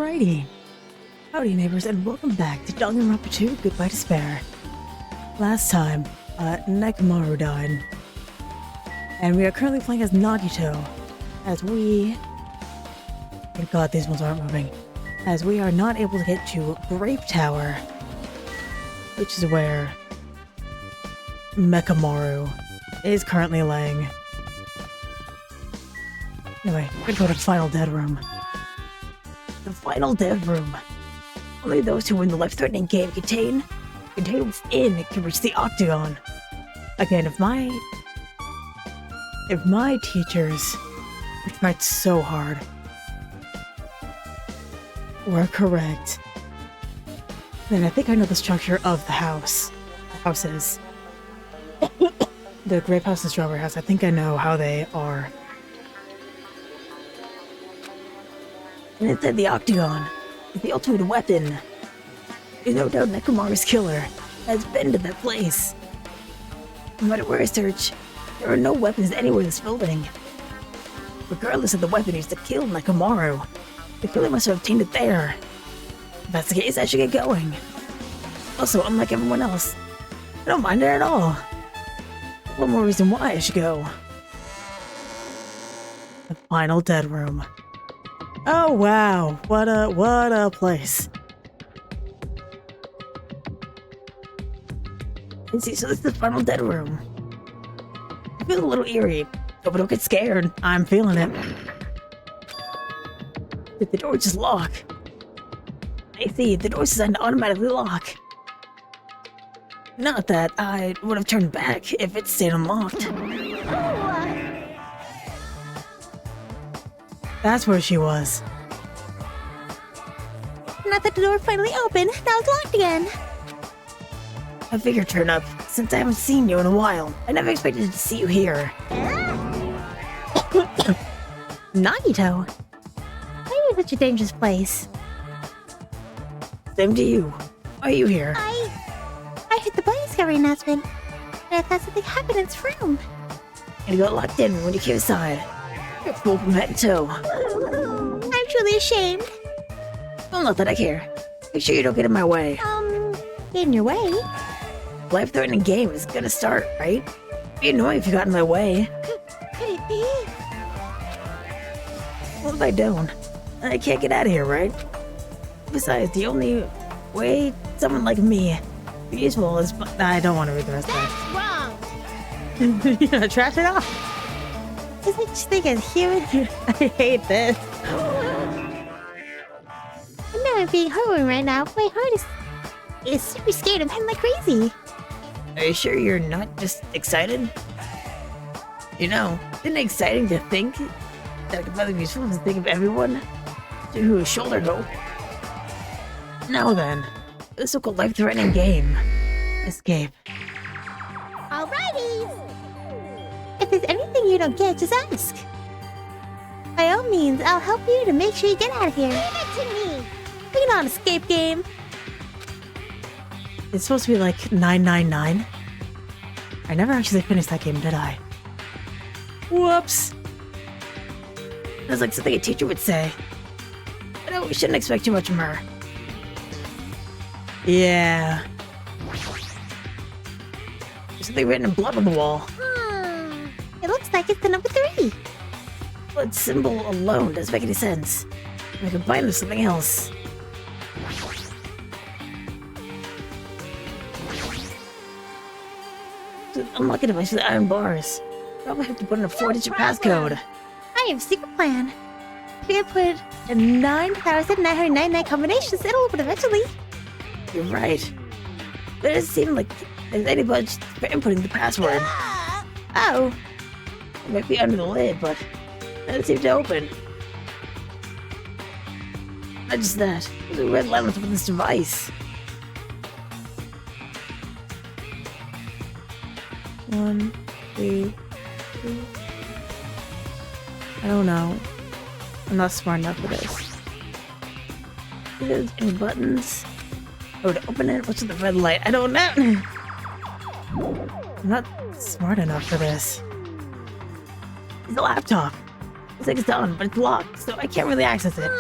Alrighty. Howdy neighbors and welcome back to Danganronpa 2 Goodbye Despair. Last time, Nekomaru died. And we are currently playing as Nagito. As we... Thank God these ones aren't moving. As we are not able to get to Grape Tower. Which is where Nekomaru is currently laying. Anyway, we're gonna go to the final dead room. The final dead room. Only those who win the life-threatening game contained within can reach the octagon. Again, if my teachers, who tried so hard, were correct, then I think I know the structure of the house. The houses. The grape house and strawberry house. I think I know how they are. And inside the octagon is the ultimate weapon. There's no doubt Nekomaru's killer has been to that place. No matter where I search, there are no weapons anywhere in this building. Regardless of the weapon used to kill Nekomaru, the killer must have obtained it there. If that's the case, I should get going. Also, unlike everyone else, I don't mind it at all. One more reason why I should go. The final dead room. Oh wow, what a place. And see, so this is the final dead room. I feel a little eerie. Hope I don't get scared. I'm feeling it. Did the door just lock? I see, the door is designed to automatically lock. Not that I would have turned back if it stayed unlocked. That's where she was. Now that the door finally opened, now it's locked again. I figured turn up, since I haven't seen you in a while. I never expected to see you here. Nagito? Why are you such a dangerous place? Same to you. Why are you here? I heard the body discovery announcement, and I thought something happened in its room. And you got locked in when you came inside. You're full from head to toe. I'm truly ashamed. Well, not that I care. Make sure you don't get in my way. Get in your way? Life-threatening game is gonna start, right? It'd be annoying if you got in my way. Could it be? What if I don't? I can't get out of here, right? Besides, the only way someone like me be useful is... I don't want to read the rest of Wrong! that. You're gonna trash it off. Isn't it just think as human? I hate this. I know I'm being horrible right now. My heart is super scared. I'm heading like crazy. Are you sure you're not just excited? You know, isn't it exciting to think that I could finally be useful to think of everyone who shouldered hope? Now then, this so-called life-threatening game. Escape. Alrighty! If there's anything you don't get, just ask. By all means, I'll help you to make sure you get out of here. Leave it to me! Bring it on, escape game. It's supposed to be like 999. I never actually finished that game, did I? Whoops. That's like something a teacher would say. I know we shouldn't expect too much from her. Yeah. There's something written in blood on the wall. It looks like it's the number 3. Blood symbol alone doesn't make any sense. I combine it with something else. To unlock a device with iron bars. Probably have to put in a 4-digit passcode. I have a secret plan. If you put in 9,999 combinations, it'll open eventually. You're right. But it doesn't seem like there's any budget for inputting the password. Oh. It might be under the lid, but it doesn't seem to open. Not just that. There's a red line on top of this device. 1, 2, 3. I don't know. I'm not smart enough for this. If there's any buttons. Oh, to open it? What's with the red light? I don't know. I'm not smart enough for this. It's a laptop. Looks like it's on, but it's locked, so I can't really access it.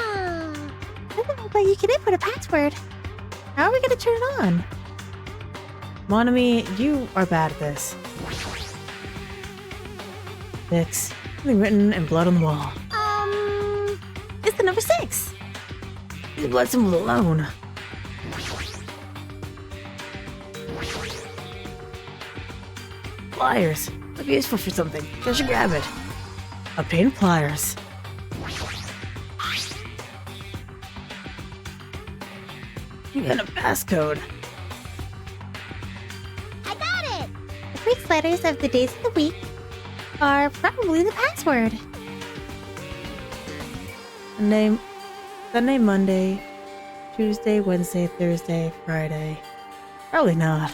doesn't look like you can input a password. How are we gonna turn it on? Monami, you are bad at this. 6. Something written in blood on the wall. It's the number 6. Leave the blood symbol alone. Pliers. Might be useful for something. I should grab it. Obtain pliers. You got a passcode. I got it! The 3 letters of the days of the week are probably the password. Sunday, Monday, Tuesday, Wednesday, Thursday, Friday. Probably not.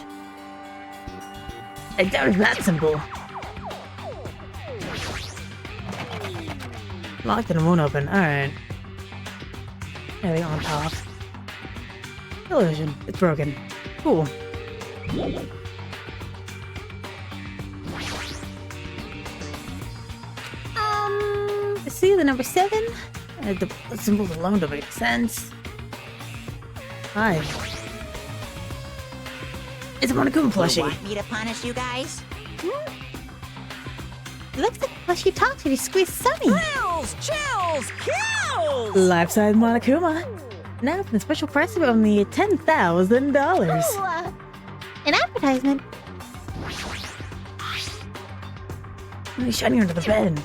I doubt it's that simple. Locked and it won't open. Alright. Anything on top. Television. It's broken. Cool. I see the number 7. The symbols alone don't make sense. Hi. It's a Monokuma plushie. You want me to punish you guys? It looks like a plushie talks when you squeeze Sunny. Thrills, chills, kills! Life-size Monokuma. Now for the special price of only $10,000. Ooh, an advertisement. He's shining under the bed.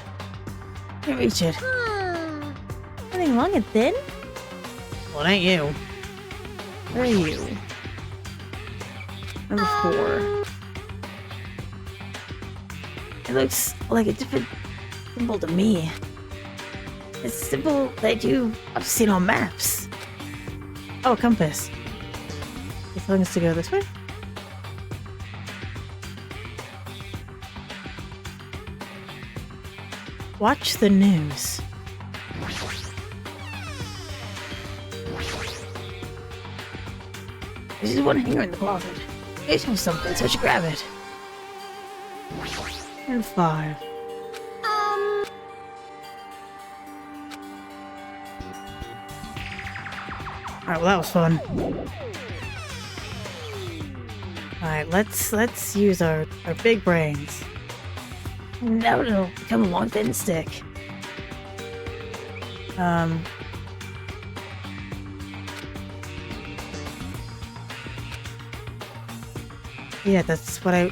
Can't reach it. Anything long and thin? Well, it ain't you. Where are you? Number 4. It looks like a different symbol to me. It's a symbol that I've seen on maps. Oh, a compass. It's telling us to go this way? Watch the news. There's just one hanger in the closet. It's from something, so I should grab it. And 5. Alright, well that was fun. Alright, let's use our big brains. Now it'll become a long thin stick. Yeah, that's what I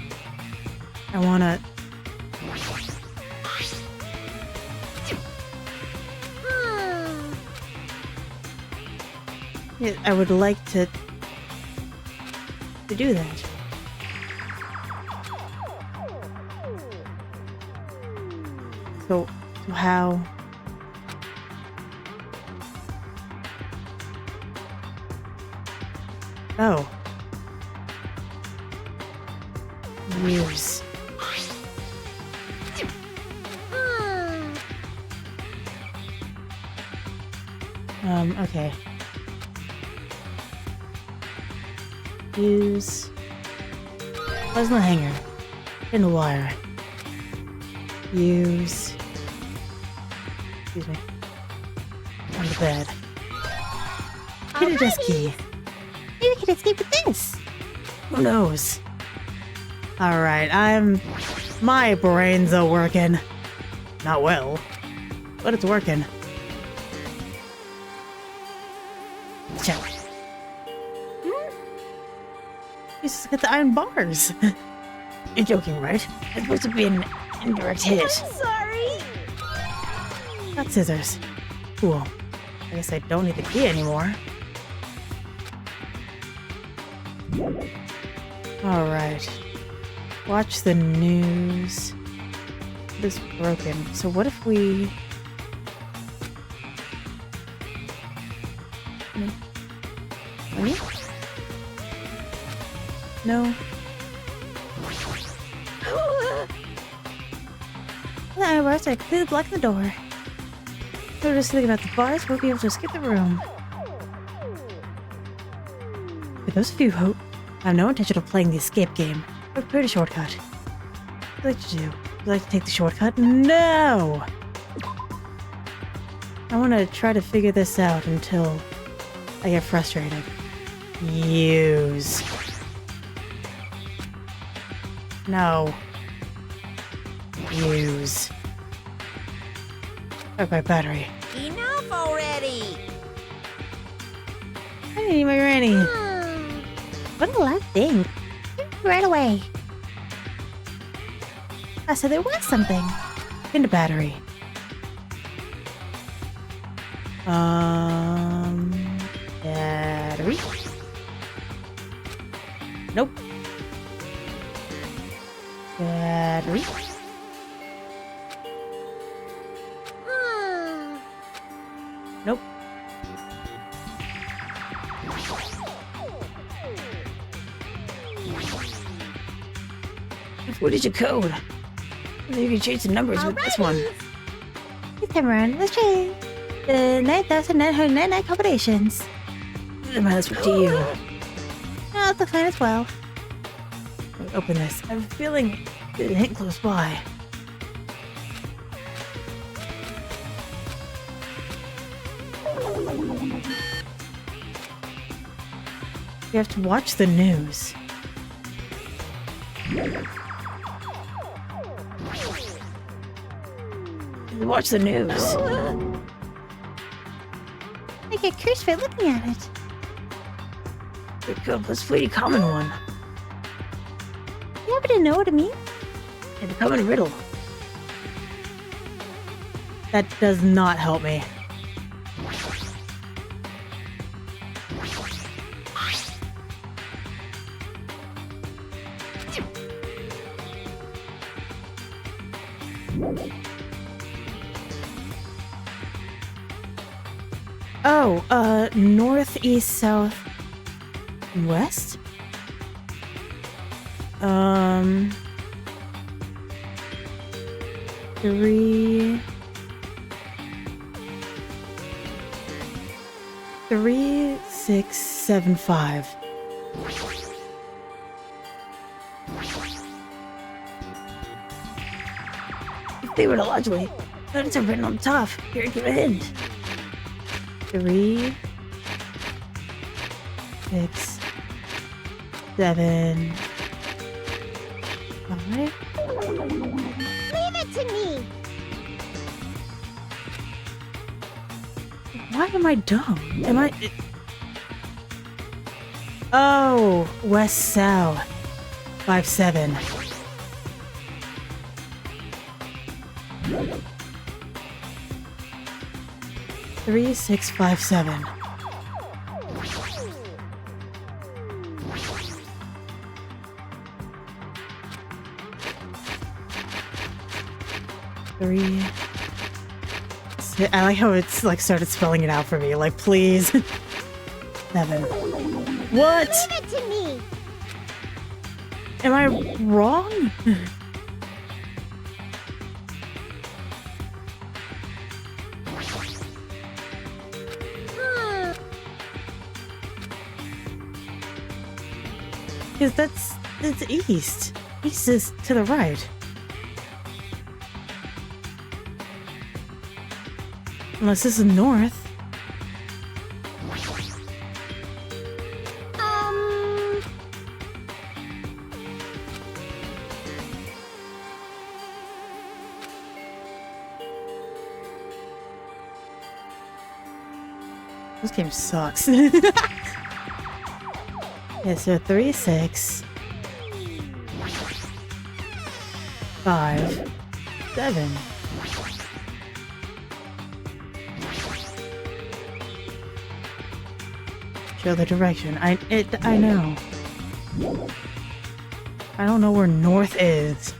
wanna. Yeah, I would like to do that. So how? Oh. Use. Okay. Use. Where's the hanger? In the wire. Use. Excuse me. On the bed. Hit a desk key. Maybe we can escape with this. Who knows? Alright, my brains are working. Not well, but it's working. Check. Jesus, look at the iron bars. You're joking, right? It's supposed to be an indirect hit. I'm sorry. Got scissors. Cool. I guess I don't need the key anymore. Alright. Watch the news. This is broken. So what if we... Me? No. The eyebrows are completely blocking the door. So we're just thinking about the bars, we'll be able to skip the room. For those of you who have no intention of playing the escape game, we've prepared a shortcut. What would you like to do? Would you like to take the shortcut? No! I want to try to figure this out until I get frustrated. Use. No. Use. Okay, battery. Enough already. I didn't even ready. What a loud thing. Right away. Oh, so there was something. Into battery. Battery. Nope. Battery. Nope. What is your code? Maybe you can change the numbers with this one. This time around, let's try the 9,999 combinations. That's up to you. Oh, that's fine as well. Let me open this. I have a feeling it hit close by. You have to watch the news. Watch the news. I get cursed for looking at it. That's a pretty common one. You happen to know what I mean? It's a common riddle. That does not help me. Oh, north, east, south, west? Three, 6, 7, 5. If they were to logically, notice are written on top. Here, give a hint. 3, 6, 7, 5. Leave it to me! Why am I dumb? Am I... Oh, west, south. 5, 7. Three, 6, 5, 7. Three. I like how it's like started spelling it out for me. Like, please. 7. What? Leave it to me! Am I wrong? Because that's east. East is to the right. Unless this is north. This game sucks. Yeah, so 3, 6, 5, 7. Show the direction. I know. I don't know where north is.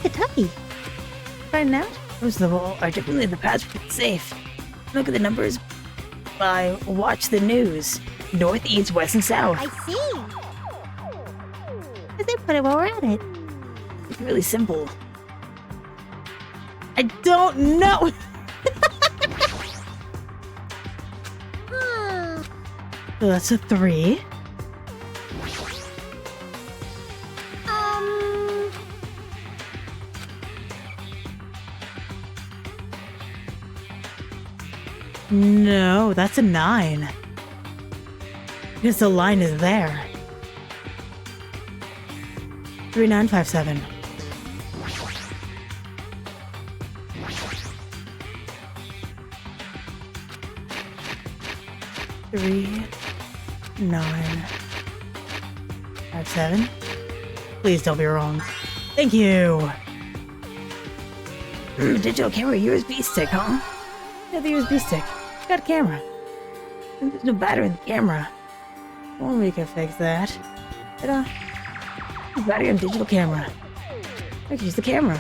Kentucky. Find out? First of all, I definitely the password safe. Look at the numbers by watch the news. North, east, west, and south. I see. As they put it while we're at it. It's really simple. I don't know. So that's a 3. No, that's a 9. Because the line is there. 3957. Three, 9, 5, 7. Please don't be wrong. Thank you. Digital camera USB stick, huh? Yeah, the USB stick. Got a camera. There's no battery in the camera. Well, we can fix that. Ta-da. Battery on digital camera. I can use the camera.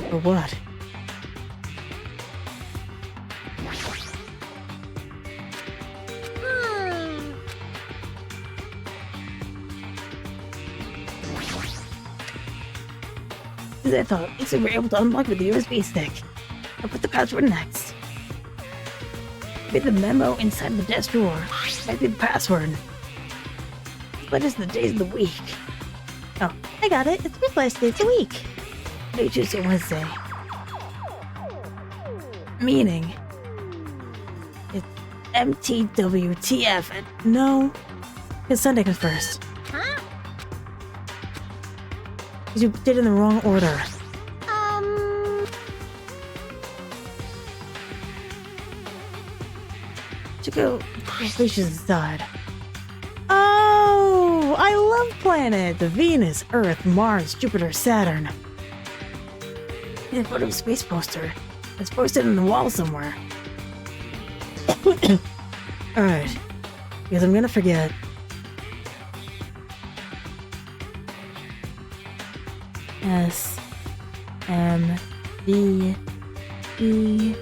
For what? I thought these were able to unlock with the USB stick. I'll put the password next. Read the memo inside the desk drawer. Type the password. What is the days of the week? Oh, I got it. It's Midwest days a week. Monday, Tuesday, Wednesday. Meaning, it's MTWTF. No, because Sunday comes first. Huh? Because you did it in the wrong order. To go fishes inside. Oh, I love planets. Venus, Earth, Mars, Jupiter, Saturn. Need a photo of a space poster. It's posted on the wall somewhere. Alright. Because I'm gonna forget. S M B E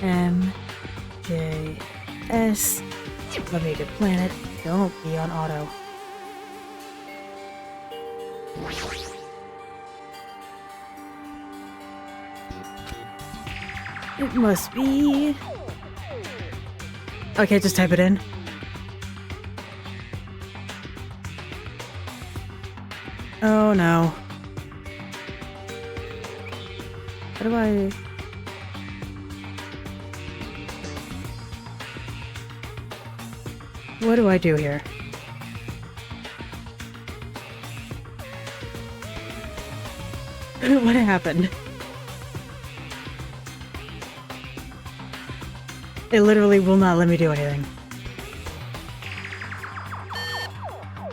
M J S. Let me get planet. Don't be on auto. It must be. Okay, just type it in. Oh no. How do I... What do I do here? What happened? It literally will not let me do anything.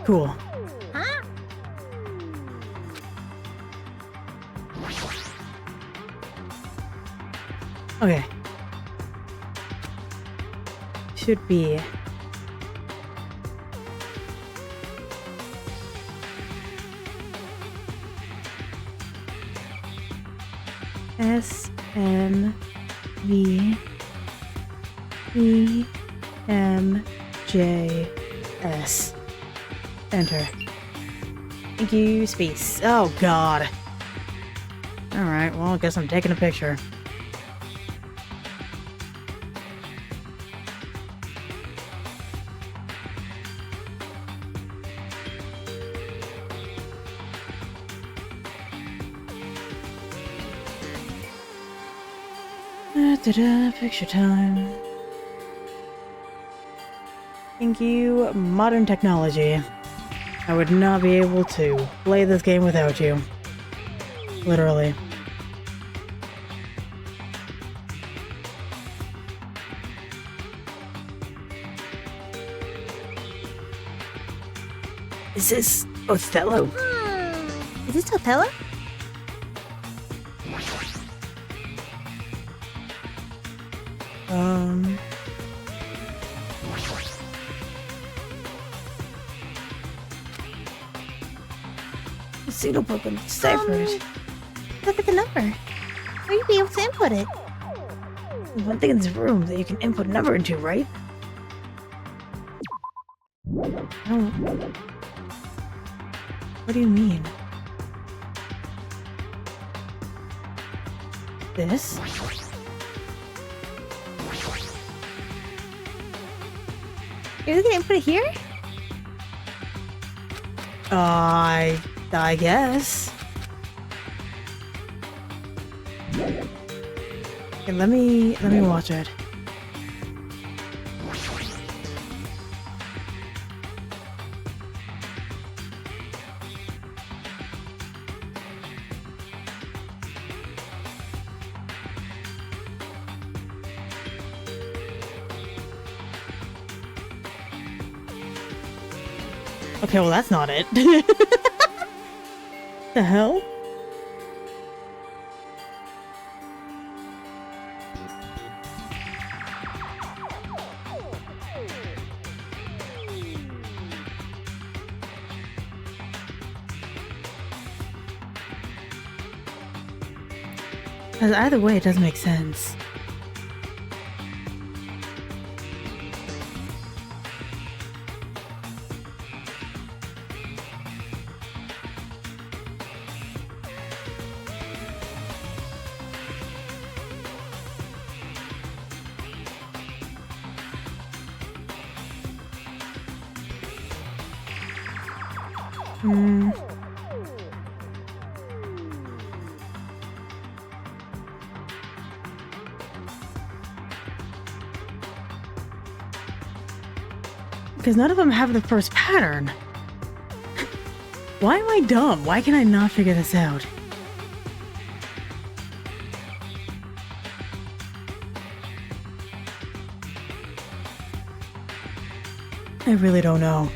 Cool. Huh? Okay. Should be... S M V E M J S. Enter. Thank you, space. Oh god. Alright, well, I guess I'm taking a picture. Picture time. Thank you, modern technology. I would not be able to play this game without you. Literally. Is this Othello? Is this Othello? Pseudo book deciphered. Look at the number. Will you be able to input it? There's one thing in this room that you can input a number into, right? Oh. What do you mean? This? You're gonna input it here? I guess. Okay, let me watch it. Okay, well that's not it. The hell? Because either way, it doesn't make sense. Because none of them have the first pattern. Why am I dumb? Why can I not figure this out? I really don't know.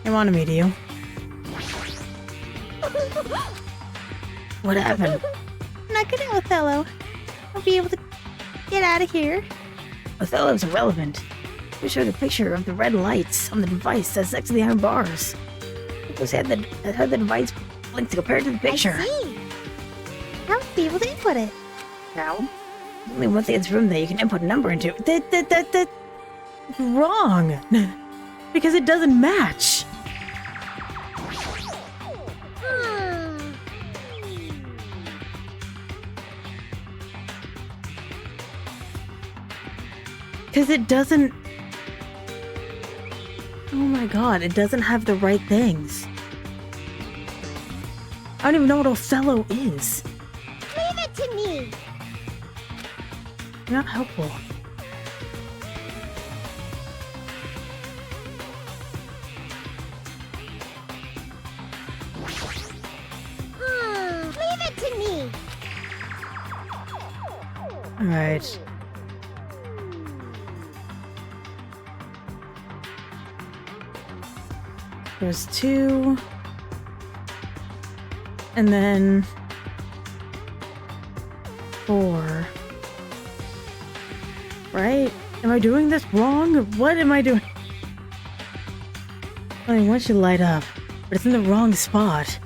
I want to meet you. What happened? Not good at Othello. I'll be able to get out of here. Othello's irrelevant. We showed a picture of the red lights on the device that's next to the iron bars. It was had the device blinked compared to the picture. I see. I'll be able to input it. Now, there's only one thing in this room that you can input a number into. That's wrong. Because it doesn't match. Because it doesn't... Oh my god, it doesn't have the right things. I don't even know what Othello is. Leave it to me. You're not helpful. Leave it to me. Alright. There's 2. And then 4. Right? Am I doing this wrong? Or what am I doing? I mean, one should light up, but it's in the wrong spot.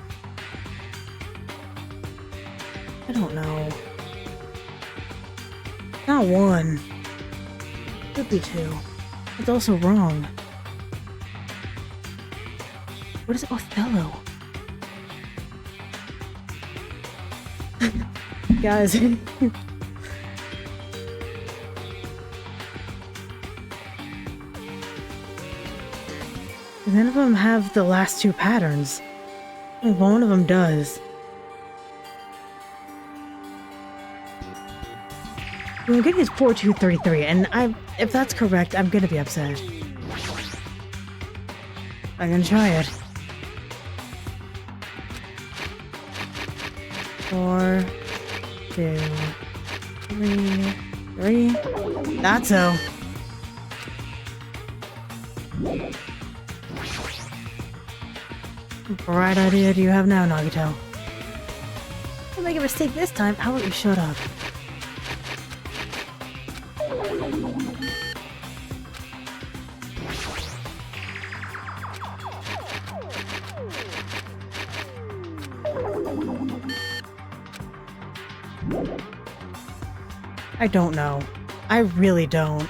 I don't know. Not 1. Could be 2. It's also wrong. What is Othello? Guys. None of them have the last 2 patterns. One of them does. Well, I'm getting is 4233, and if that's correct, I'm gonna be upset. I'm gonna try it. 4, 2, 3, 3. Not so. Bright idea do you have now, Nagito? I'll make a mistake this time. How about you shut up? I don't know. I really don't.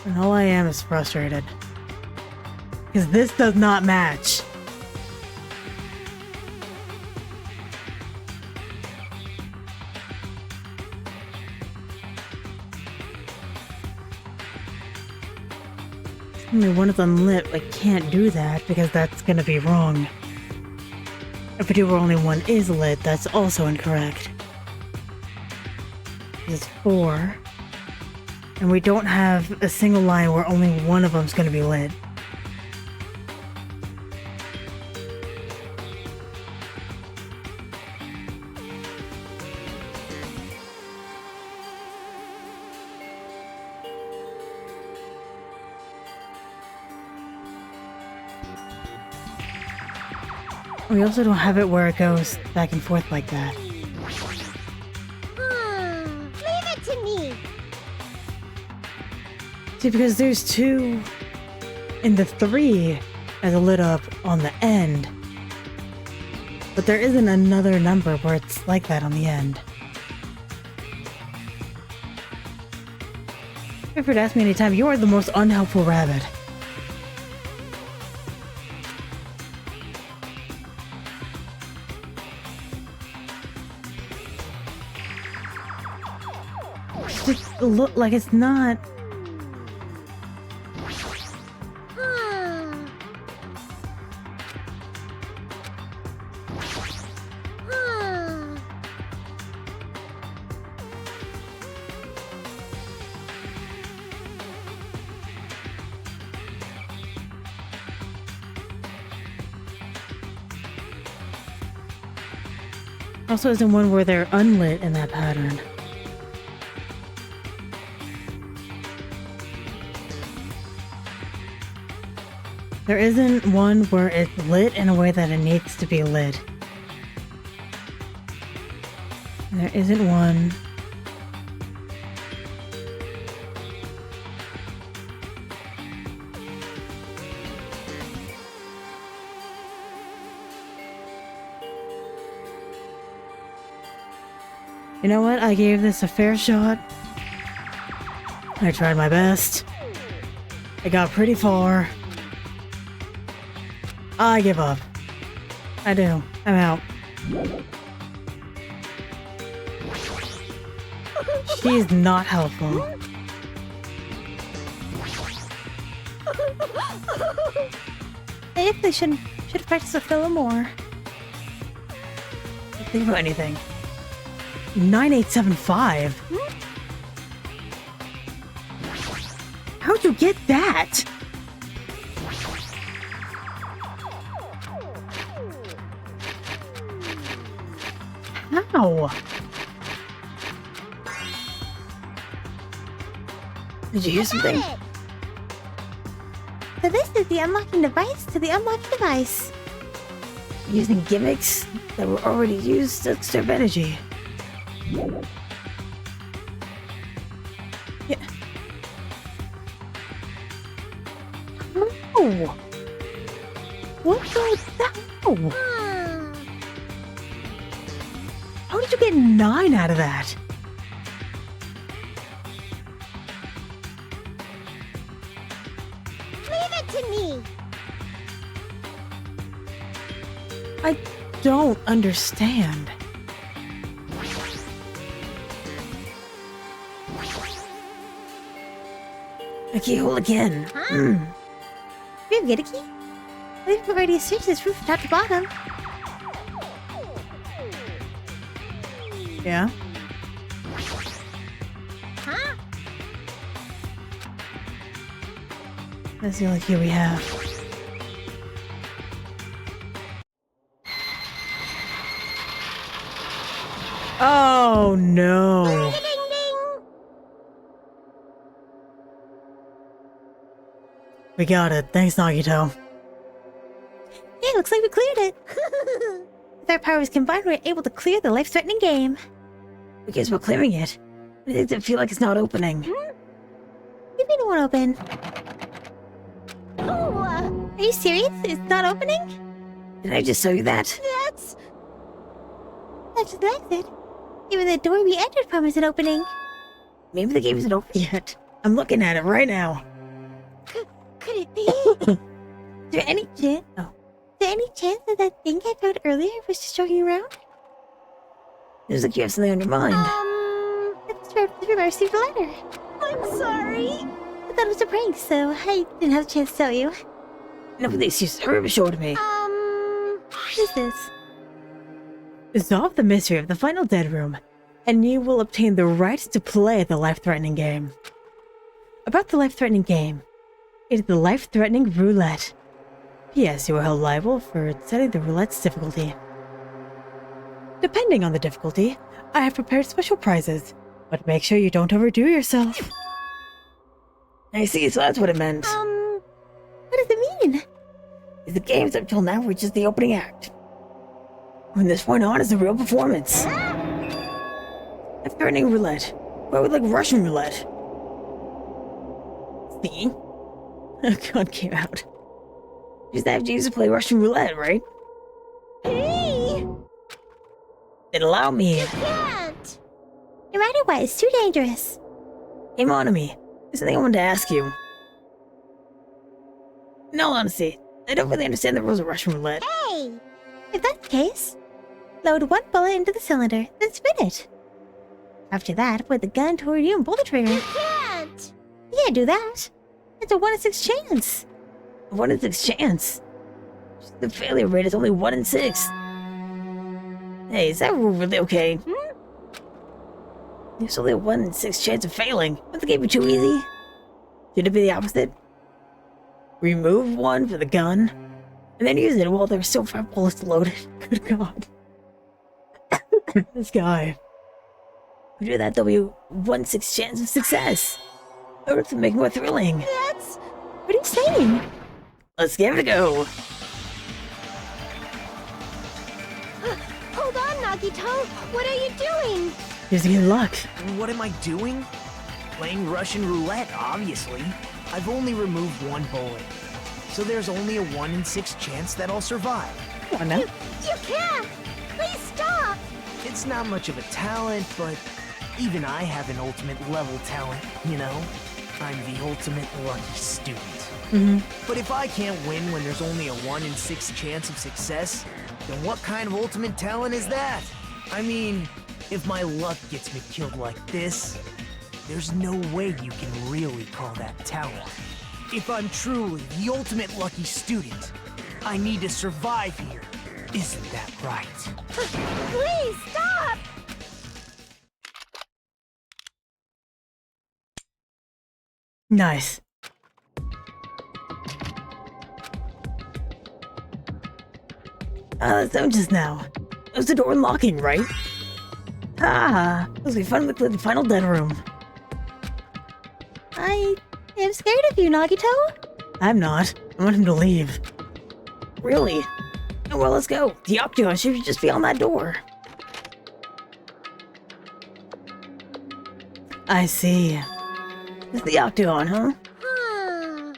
And all I am is frustrated. Because this does not match. Only one of them lit. I can't do that because that's gonna be wrong. If I do where only one is lit, that's also incorrect. It's 4. And we don't have a single line where only one of them's gonna be lit. We also don't have it where it goes back and forth like that. Leave it to me. See, because there's 2 and the 3 as a lit up on the end. But there isn't another number where it's like that on the end. Feel free to ask me anytime. You are the most unhelpful rabbit. Just look like it's not. Also isn't one where they're unlit in that pattern. There isn't one where it's lit in a way that it needs to be lit. And there isn't one. You know what? I gave this a fair shot. I tried my best. I got pretty far. I give up. I do. I'm out. She's not helpful. I definitely should practice with Phil more. Don't think about anything. 9875? How'd you get that? How? Did you hear something? So this is the unlocking device to the unlocking device. Using gimmicks that were already used to conserve energy. Yeah. Oh! What the hell? How did you get 9 out of that? Leave it to me. I don't understand. A keyhole again. You get a key? We've already searched this roof top to bottom. Yeah? Huh? That's the only key we have. Oh no! Ding ding! We got it. Thanks, Nagito. Yeah, looks like we cleared it. With our powers combined, we're able to clear the life-threatening game. I guess we're clearing it. It doesn't feel like it's not opening. You mean it won't open? Oh, are you serious? It's not opening? Did I just show you that? That's just like it. Even the door we entered from isn't opening. Maybe the game isn't open yet. I'm looking at it right now. Could it be? Is there any chance? Oh. Is there any chance that that thing I found earlier was just joking around? There's like you have something on your mind. I received a letter. I'm sorry. I thought it was a prank, so I didn't have a chance to tell you. Enough of the excuses. Hurry up and show it to me. What is this? Resolve the mystery of the final dead room. and you will obtain the right to play the life-threatening game. About the life-threatening game, it is the life-threatening roulette. P.S. You are held liable for setting the roulette's difficulty. Depending on the difficulty, I have prepared special prizes, but make sure you don't overdo yourself. I see, so that's what it meant. What does it mean? The games up till now were just the opening act. From this point on is the real performance. Life-threatening roulette. Why would like Russian roulette? See? Oh god, came out. Just have Jesus play Russian roulette, right? Hey! Then allow me. You can't! No matter what, it's too dangerous. Hey, Monami, there's something I wanted to ask you. In all honesty, I don't really understand the rules of Russian roulette. Hey! If that's the case, load one bullet into the cylinder, then spin it. After that, point the gun toward you and pull the trigger. You can't! You can't do that. It's a 1 in 6 chance. A 1 in 6 chance? The failure rate is only 1 in 6. Hey, is that rule really okay? There's only a 1 in 6 chance of failing. Wouldn't the game be too easy? Should it be the opposite? Remove one for the gun, and then use it while there's still 5 bullets loaded. Good god. This guy. We do that, there'll be a 1 in 6 chance of success. In order to make it more thrilling. That's... What are you saying? Let's give it a go. Hold on, Nagito. What are you doing? Here's your luck. What am I doing? Playing Russian roulette, obviously. I've only removed 1 bullet. So there's only a 1 in 6 chance that I'll survive. Come on now. You can't! Please stop! It's not much of a talent, but even I have an ultimate level talent, you know? I'm the ultimate lucky student. But if I can't win when there's only a 1 in 6 chance of success, then what kind of ultimate talent is that? I mean, if my luck gets me killed like this, there's no way you can really call that talent. If I'm truly the ultimate lucky student, I need to survive here. Isn't that right? Please stop! Nice. That's done just now. That was the door unlocking, right? Ah, we finally cleared the final dead room. I am scared of you, Nagito. I'm not. I want him to leave. Really? Oh, well, let's go. The octagon should just be on that door. I see. It's the octagon, huh?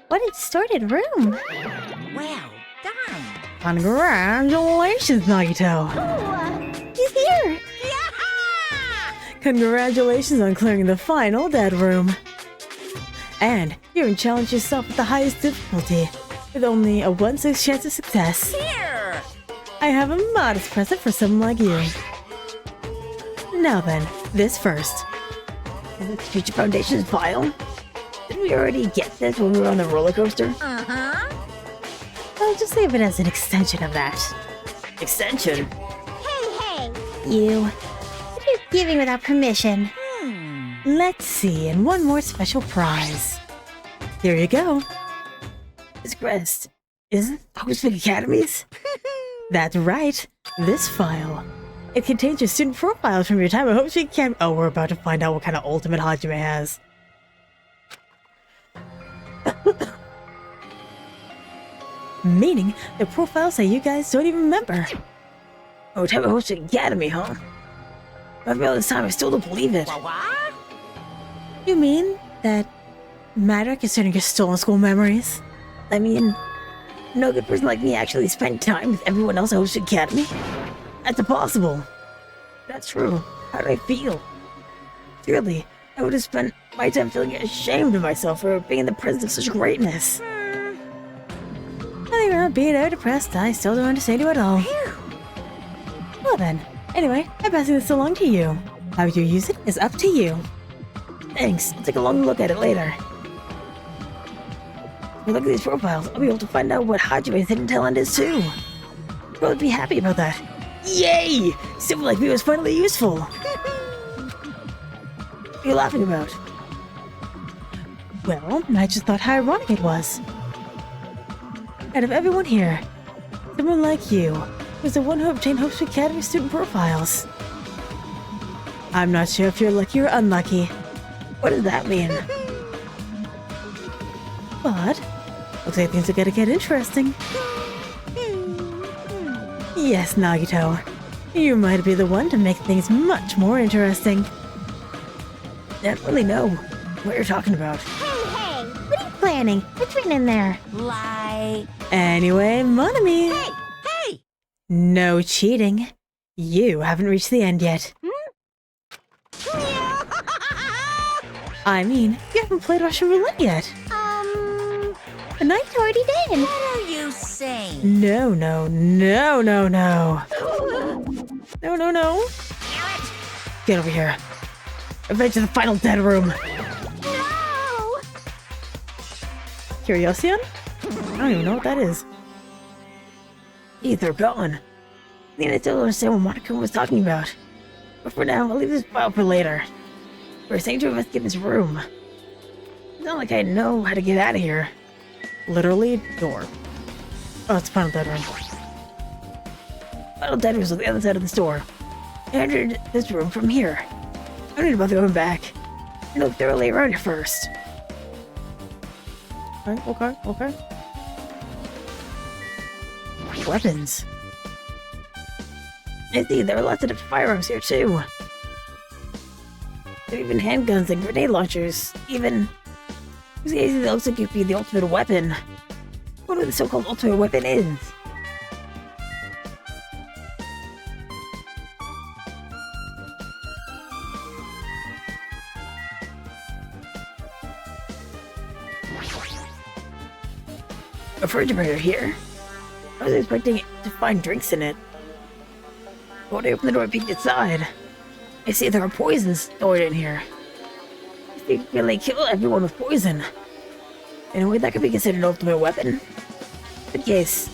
What a distorted room. Well done. Congratulations, Nagito. He's here. Congratulations on clearing the final dead room. And you can challenge yourself with the highest difficulty, with only a 1 in 6 chance of success. Here. I have a modest present for someone like you. Now then, this first. Is it the Future Foundation's file? Didn't we already get this when we were on the roller coaster? Uh-huh. I'll just leave it as an extension of that. Extension? Hey! You. What are you giving without permission? Let's see, and one more special prize. Here you go. This crest. Is it Hostpick Academies? That's right. This file. It contains your student profiles from your time at Hostpick Academy. Oh, we're about to find out what kind of ultimate Hajime has. Meaning, the profiles that you guys don't even remember. Oh, time at Hostpick Academy, huh? After all this time, I still don't believe it. What? You mean that matter concerning your stolen school memories? I mean, no good person like me actually spent time with everyone else at Hostpick Academy? That's impossible. That's true. How do I feel? Surely, I would have spent my time feeling ashamed of myself for being in the presence of such greatness. Nothing about being out depressed, I still don't understand you at all. Well then, anyway, I'm passing this along to you. How you use it is up to you. Thanks, I'll take a long look at it later. When I look at these profiles, I'll be able to find out what Hajime's hidden talent is too. I'll probably be happy about that. Yay! Someone like me was finally useful. are you laughing about? Well, I just thought how ironic it was. Out of everyone here, someone like you was the one who obtained Hope's Academy student profiles. I'm not sure if you're lucky or unlucky, What does that mean? but looks like things are gonna get interesting. Yes, Nagito, you might be the one to make things much more interesting. I don't really know what you're talking about. Hey, what are you planning? What's written in there? Like. Anyway, mon ami, Hey! no cheating. You haven't reached the end yet. I mean, you haven't played Russian roulette yet. The night already did. What are you saying? No. No. Get over here. Revenge to the final dead room. No! Curiosity? I don't even know what that is. They're gone. I mean, I still understand what Monica was talking about. But for now, I'll leave this file for later. We're saying to investigate this room. It's not like I know how to get out of here. Literally, door. Oh, it's the final dead room. Final dead room's on the other side of the store. I entered this room from here. I don't need to bother going back. I look thoroughly around here first. Okay. Weapons. I see there are lots of different firearms here too. There are even handguns and grenade launchers. Even... It looks like it could be the ultimate weapon. I wonder what the so-called ultimate weapon is. A refrigerator here? I was expecting to find drinks in it. But when I opened the door and peeked inside, I see there are poisons stored in here. They can really kill everyone with poison. In a way, that could be considered an ultimate weapon. In case,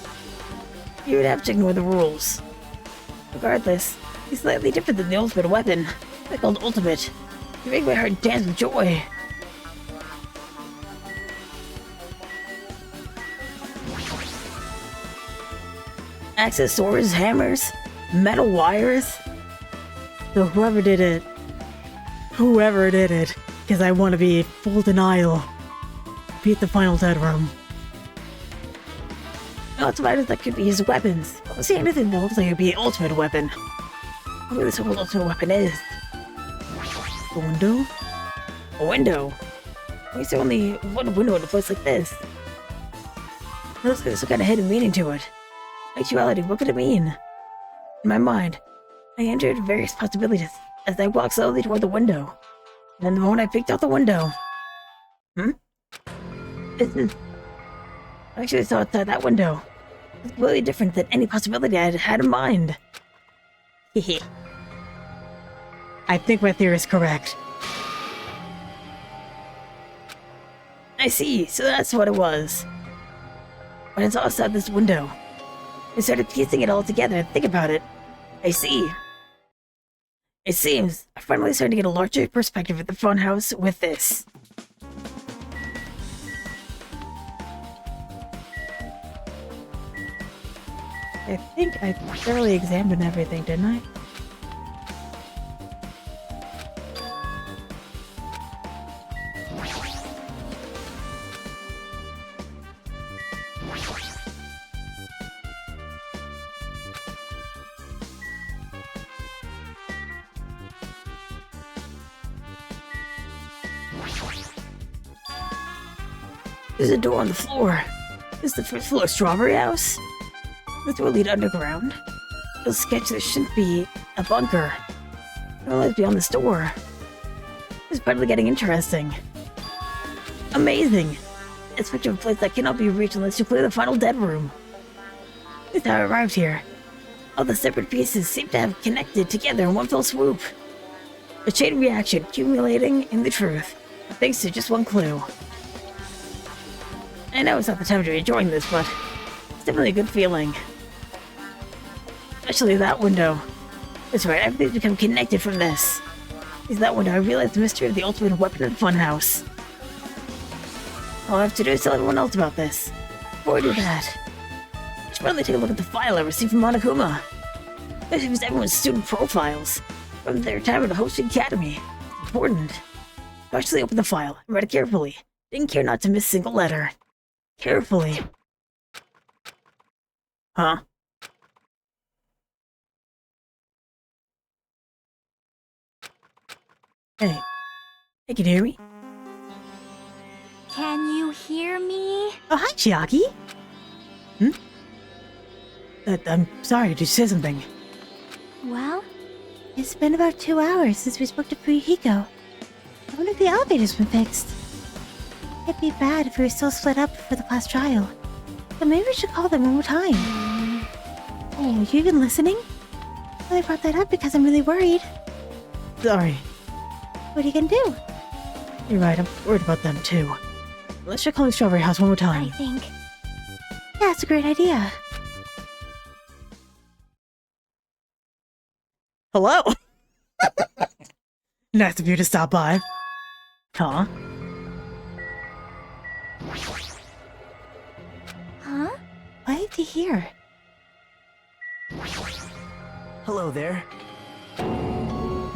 you would have to ignore the rules. Regardless, it's slightly different than the ultimate weapon. They're called ultimate. You make my heart dance with joy. Axes, swords, hammers, metal wires. So whoever did it, because I want to be full denial. Beat the final dead room. No, it's fighters that could be his weapons. I don't see anything that looks like it would be an ultimate weapon. What this whole ultimate weapon is. The window? A window? Why is there only one window in a place like this? It looks like there's some kind of hidden meaning to it. Actuality, what could it mean? In my mind, I entered various possibilities as I walked slowly toward the window. And then the moment I peeked out the window... This is... I actually saw outside that window. It's completely different than any possibility I had in mind. Hehe. I think my theory is correct. I see, so that's what it was. When I saw outside this window, I started piecing it all together and think about it. I see. It seems I'm finally starting to get a larger perspective of the funhouse with this. I think I thoroughly examined everything, didn't I? There's a door on the floor. Is the first floor Strawberry House? This will lead underground. It'll sketch there shouldn't be a bunker. It'll always be on this door. It's finally getting interesting. Amazing! It's such a place that cannot be reached unless you clear the final dead room. This is how I arrived here. All the separate pieces seem to have connected together in one fell swoop. A chain reaction accumulating in the truth, thanks to just one clue. I know it's not the time to be enjoying this, but it's definitely a good feeling. Especially that window. That's right, everything's become connected from this. Is that when I realized the mystery of the ultimate weapon in the funhouse? All I have to do is tell everyone else about this. Before I do that, I should probably take a look at the file I received from Monokuma. It was everyone's student profiles from their time at the Host Academy. Important. I actually opened the file and read it carefully. Didn't care not to miss a single letter. Carefully. Huh? Hey. Hey, can you hear me? Can you hear me? Oh, hi, Chiaki. I'm sorry, did you say something? Well, It's been about 2 hours since we spoke to Fuyuhiko. I wonder if the elevator's been fixed. It'd be bad if we were still split up for the class trial. But maybe we should call them one more time. Oh, you even listening? Well, I brought that up because I'm really worried. Sorry. What are you gonna do? You're right, I'm worried about them too. Let's try calling Strawberry House one more I time. think. Yeah, that's a great idea. Hello? Nice of you to stop by. Huh? Huh? Why is he here? Hello there.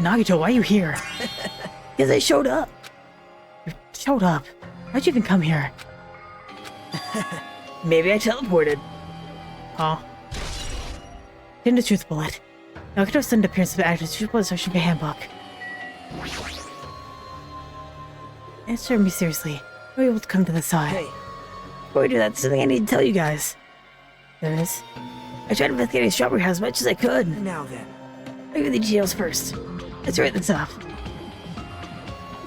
Nagito, why are you here? Because I showed up. You showed up? How'd you even come here? Maybe I teleported. Huh? In the truth bullet. Nagito's sudden appearance of actors suitable section of a handbook. Answer me seriously. Are you able to come to the side? Hey, Before we do that, there's something I need to tell you guys. There is. I tried investigating Strawberry House as much as I could. now then. I'll give the details first. Let's write this up.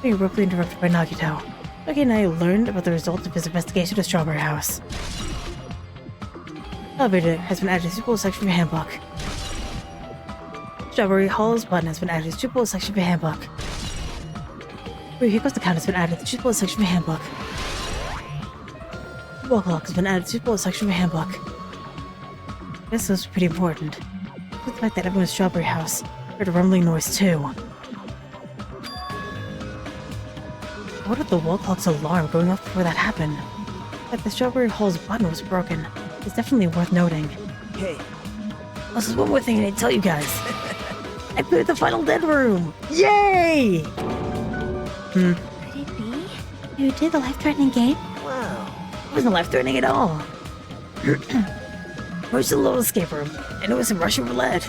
We were abruptly interrupted by Nagito. Nagi and I learned about the results of his investigation of Strawberry House. Elevator has been added to the suitable section of your handbook. Strawberry Hall's button has been added to the suitable section of your handbook. Fuyuhiko's account has been added to the suitable section of your handbook. Wall clock has been added to the suitable section of your handbook. This was pretty important. The fact that everyone's Strawberry House heard a rumbling noise too. What if the wall clock's alarm going off before that happened? That the Strawberry Hall's button was broken is definitely worth noting. Hey, Also, there's one more thing I need to tell you guys. I cleared the final dead room! Yay! Could it be? You did the life-threatening game? wow. It wasn't life-threatening at all. It was just a little escape room, and it was some Russian roulette.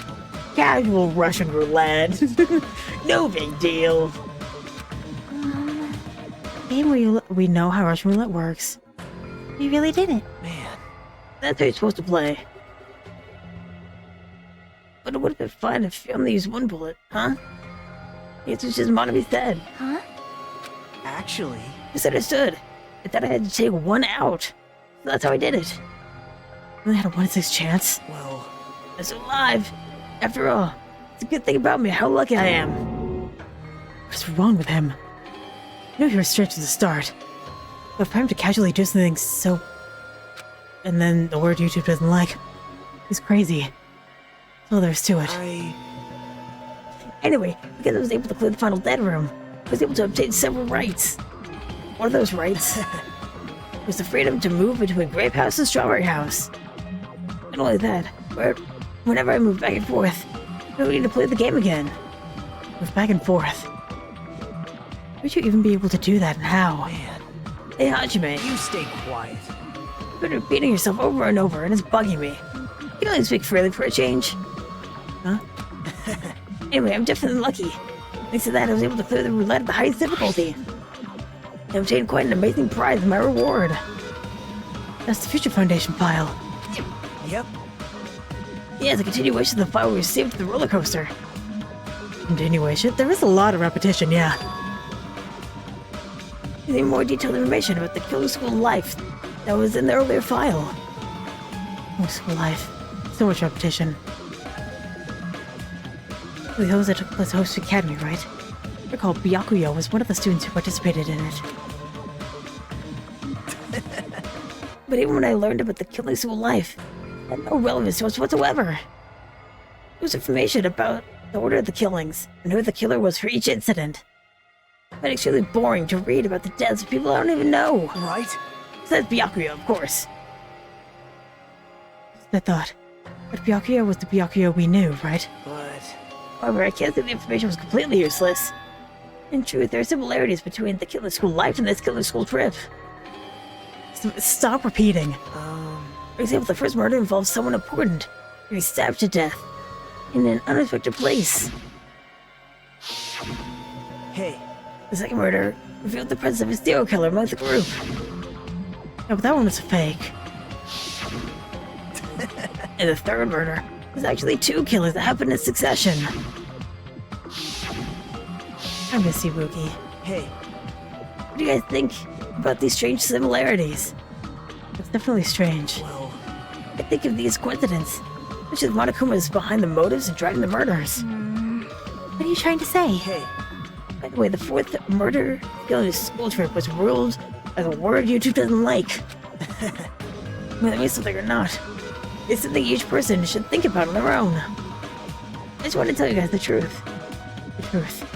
Casual Russian roulette. No big deal. Game where we know how Russian roulette works. You really did it. Man, That's how you're supposed to play. But it would have been fun if you only used one bullet, huh? It's just Monabi's dead. Huh? actually, Misunderstood. I thought I had to take one out. So that's how I did it. I only had a 1 in 6 chance. well, I'm still alive. After all, it's a good thing about me how lucky I am. What's wrong with him? I knew he was straight to the start. But for him to casually do something so... And then the word YouTube doesn't like. He's crazy. That's all there is to it. Anyway, because I was able to clear the final dead room, I was able to obtain several rights. One of those rights was the freedom to move between Grape House and Strawberry House. Not only that, but whenever I moved back and forth, I don't need to play the game again. Move back and forth. Would you even be able to do that and how? man, Hey Hajime, you stay quiet. you've been repeating yourself over and over and it's bugging me. You can only speak freely for a change. Huh? Anyway, I'm definitely lucky. Thanks to that, I was able to clear the roulette at the highest difficulty. I obtained quite an amazing prize in my reward. That's the Future Foundation file. Yep, Yeah, it's a continuation of the file we received at the roller coaster. Continuation? There is a lot of repetition, yeah. You need more detailed information about the Killing School life that was in the earlier file. Killing School life. So much repetition. The those that took place at Host Academy, right? I recall Byakuyo was one of the students who participated in it. But even when I learned about the Killing School life, it had no relevance to us whatsoever. It was information about the order of the killings, and who the killer was for each incident. But it's really boring to read about the deaths of people I don't even know. Right? Besides Byakuya, of course. I thought. But Byakuya was the Byakuya we knew, right? But... However, I can't say the information was completely useless. In truth, there are similarities between the killer school life and this killer school trip. Stop repeating. For example, the first murder involves someone important getting stabbed to death in an unexpected place. Hey, The second murder revealed the presence of a serial killer among the group. Yeah, but that one was a fake. And the third murder was actually two killers that happened in succession. I miss you, Wookie. hey, What do you guys think about these strange similarities? It's definitely strange. well, I think of these coincidences, which is Monokuma is behind the motives and driving the murders. What are you trying to say? hey, By the way, the fourth murder killing school trip was ruled as a word YouTube doesn't like. Whether that means something or not, it's something each person should think about on their own. I just want to tell you guys the truth. The truth.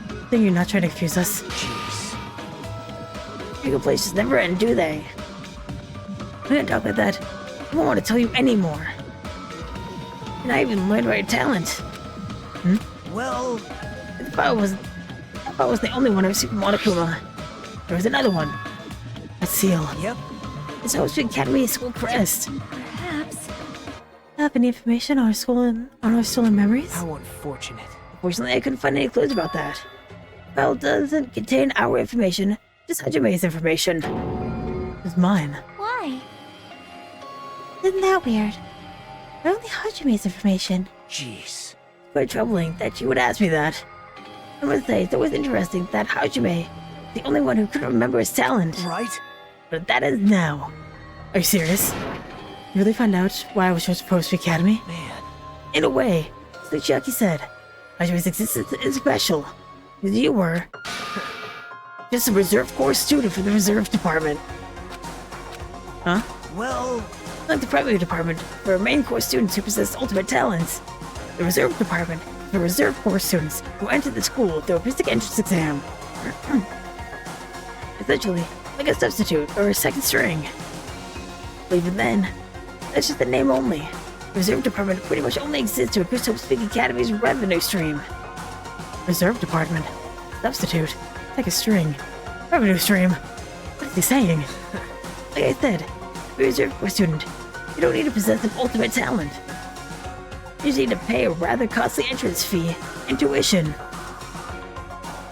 I think you're not trying to confuse us. jeez. Legal places never end, do they? I'm gonna talk like that. I won't want to tell you anymore. And I even learned my talent. Well, If I was the only one who received Monokuma, there was another one. A seal. yep, It's supposed to be Academy School Crest. Perhaps. Have any information on our stolen memories? how unfortunate. Unfortunately, I couldn't find any clues about that. Well, it doesn't contain our information, just Hajime's information. It's mine. Why? Isn't that weird? Only Hajime's information. Jeez. Quite troubling that you would ask me that. I must say, it's always interesting that Hajime is the only one who could remember his talent. Right? But that is now. Are you serious? You really found out why I was supposed to the Academy? Man. In a way, like Chiaki said, Hajime's existence is special. Because you were just a reserve corps student for the reserve department. Huh? Well, Like the primary department for main corps students who possess ultimate talents. The reserve department for reserve corps students who enter the school through a basic entrance exam. Essentially, like a substitute or a second string. But even then, that's just the name only. The reserve department pretty much only exists to increase Hope Speak Academy's revenue stream. Reserve department, substitute, second string, revenue stream. What is he saying? Like I said, if you're a reserve corps student, you don't need to possess an ultimate talent. You just need to pay a rather costly entrance fee and tuition.